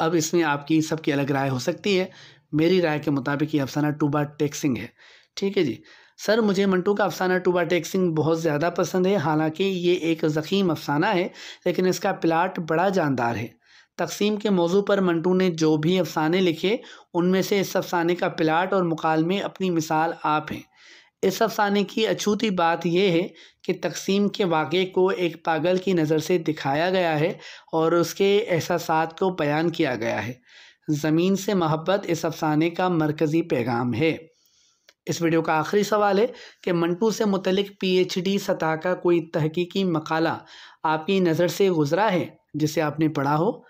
अब इसमें आपकी सबकी अलग राय हो सकती है। मेरी राय के मुताबिक ये अफ़साना टूबा टेक्सिंग है। ठीक है जी। सर मुझे मंटू का अफ़साना टूबा टेक्सिंग बहुत ज़्यादा पसंद है। हालांकि ये एक ज़ख़ीम अफ़साना है लेकिन इसका प्लाट बड़ा जानदार है। तक़सीम के मौजू पर मंटू ने जो भी अफ़साने लिखे उनमें से इस अफ़साने का प्लाट और मुकालमे अपनी मिसाल आप हैं। इस अफ़साने की अछूती बात यह है कि तक़सीम के वाक़े को एक पागल की नज़र से दिखाया गया है और उसके एहसासात को बयान किया गया है। ज़मीन से मोहब्बत इस अफ़साने का मरकज़ी पैगाम है। इस वीडियो का आखिरी सवाल है कि मंटू से मुतल्लिक़ PhD सतह का कोई तहकीकी मकाला आपकी नज़र से गुज़रा है जिसे आपने पढ़ा हो?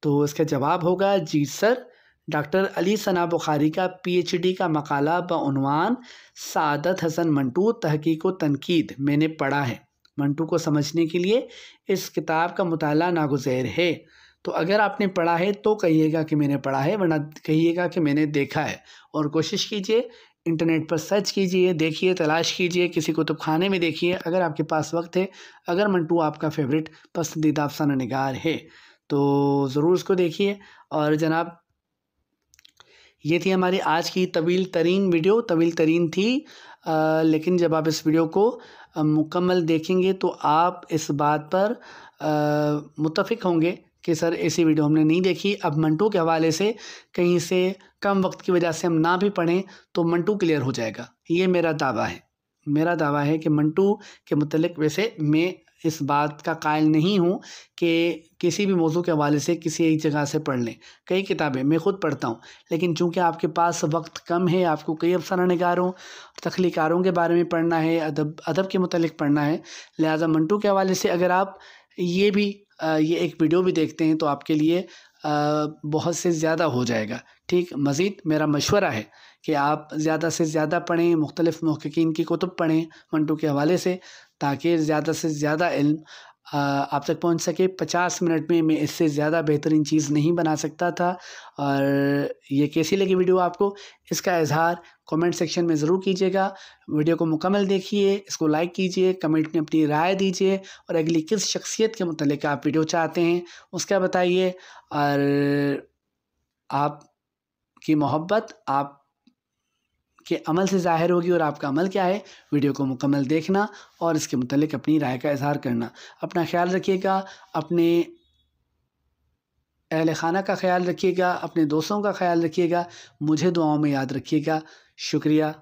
तो इसका जवाब होगा जी सर। डॉक्टर अली सना बुखारी का PhD का मकाला बउनवान सादत हसन मंटू तहकीक व तनकीद मैंने पढ़ा है। मंटू को समझने के लिए इस किताब का मुताला नागुज़ैर है। तो अगर आपने पढ़ा है तो कहिएगा कि मैंने पढ़ा है, वरना कहिएगा कि मैंने देखा है। और कोशिश कीजिए इंटरनेट पर सर्च कीजिए, देखिए, तलाश कीजिए, किसी कुतुब खाने में देखिए, अगर आपके पास वक्त है, अगर मंटू आपका फेवरेट पसंदीदा अफसाना निगार है तो ज़रूर उसको देखिए। और जनाब, ये थी हमारी आज की तवील तरीन वीडियो। तवील तरीन थी, लेकिन जब आप इस वीडियो को मुकम्मल देखेंगे तो आप इस बात पर मुत्तफ़िक होंगे कि सर ऐसी वीडियो हमने नहीं देखी। अब मंटू के हवाले से कहीं से कम वक्त की वजह से हम ना भी पढ़ें तो मंटू क्लियर हो जाएगा, ये मेरा दावा है। मेरा दावा है कि मंटू के मुतल्लिक़ वैसे मैं इस बात का कायल नहीं हूँ कि किसी भी मौजू के हवाले से किसी एक जगह से पढ़ लें। कई किताबें मैं ख़ुद पढ़ता हूँ, लेकिन चूँकि आपके पास वक्त कम है, आपको कई अफसाना निगारों, तख्लीकारों के बारे में पढ़ना है, अदब के मुतल्लिक़ पढ़ना है, लिहाजा मंटू के हवाले से अगर आप ये भी ये एक वीडियो भी देखते हैं तो आपके लिए बहुत से ज़्यादा हो जाएगा। ठीक, मज़ीद मेरा मशवरा है कि आप ज़्यादा से ज़्यादा पढ़ें, मुख्तलिफ़ मुहक़्क़ीन की कुतुब पढ़ें मंटू के हवाले से, ताकि ज़्यादा से ज़्यादा इल्म आप तक पहुंच सके। 50 मिनट में मैं इससे ज़्यादा बेहतरीन चीज़ नहीं बना सकता था। और ये कैसी लगी वीडियो आपको, इसका इज़हार कमेंट सेक्शन में ज़रूर कीजिएगा। वीडियो को मुकम्मल देखिए, इसको लाइक कीजिए, कमेंट में अपनी राय दीजिए और अगली किस शख्सियत के मुतल्लिक़ आप वीडियो चाहते हैं उसका बताइए। और आपकी मोहब्बत आप के अमल से ज़ाहिर होगी, और आपका अमल क्या है, वीडियो को मुकम्मल देखना और इसके मुतल्लिक़ अपनी राय का इज़हार करना। अपना ख्याल रखिएगा, अपने अहले खाना का ख्याल रखिएगा, अपने दोस्तों का ख्याल रखिएगा, मुझे दुआओं में याद रखिएगा। शुक्रिया।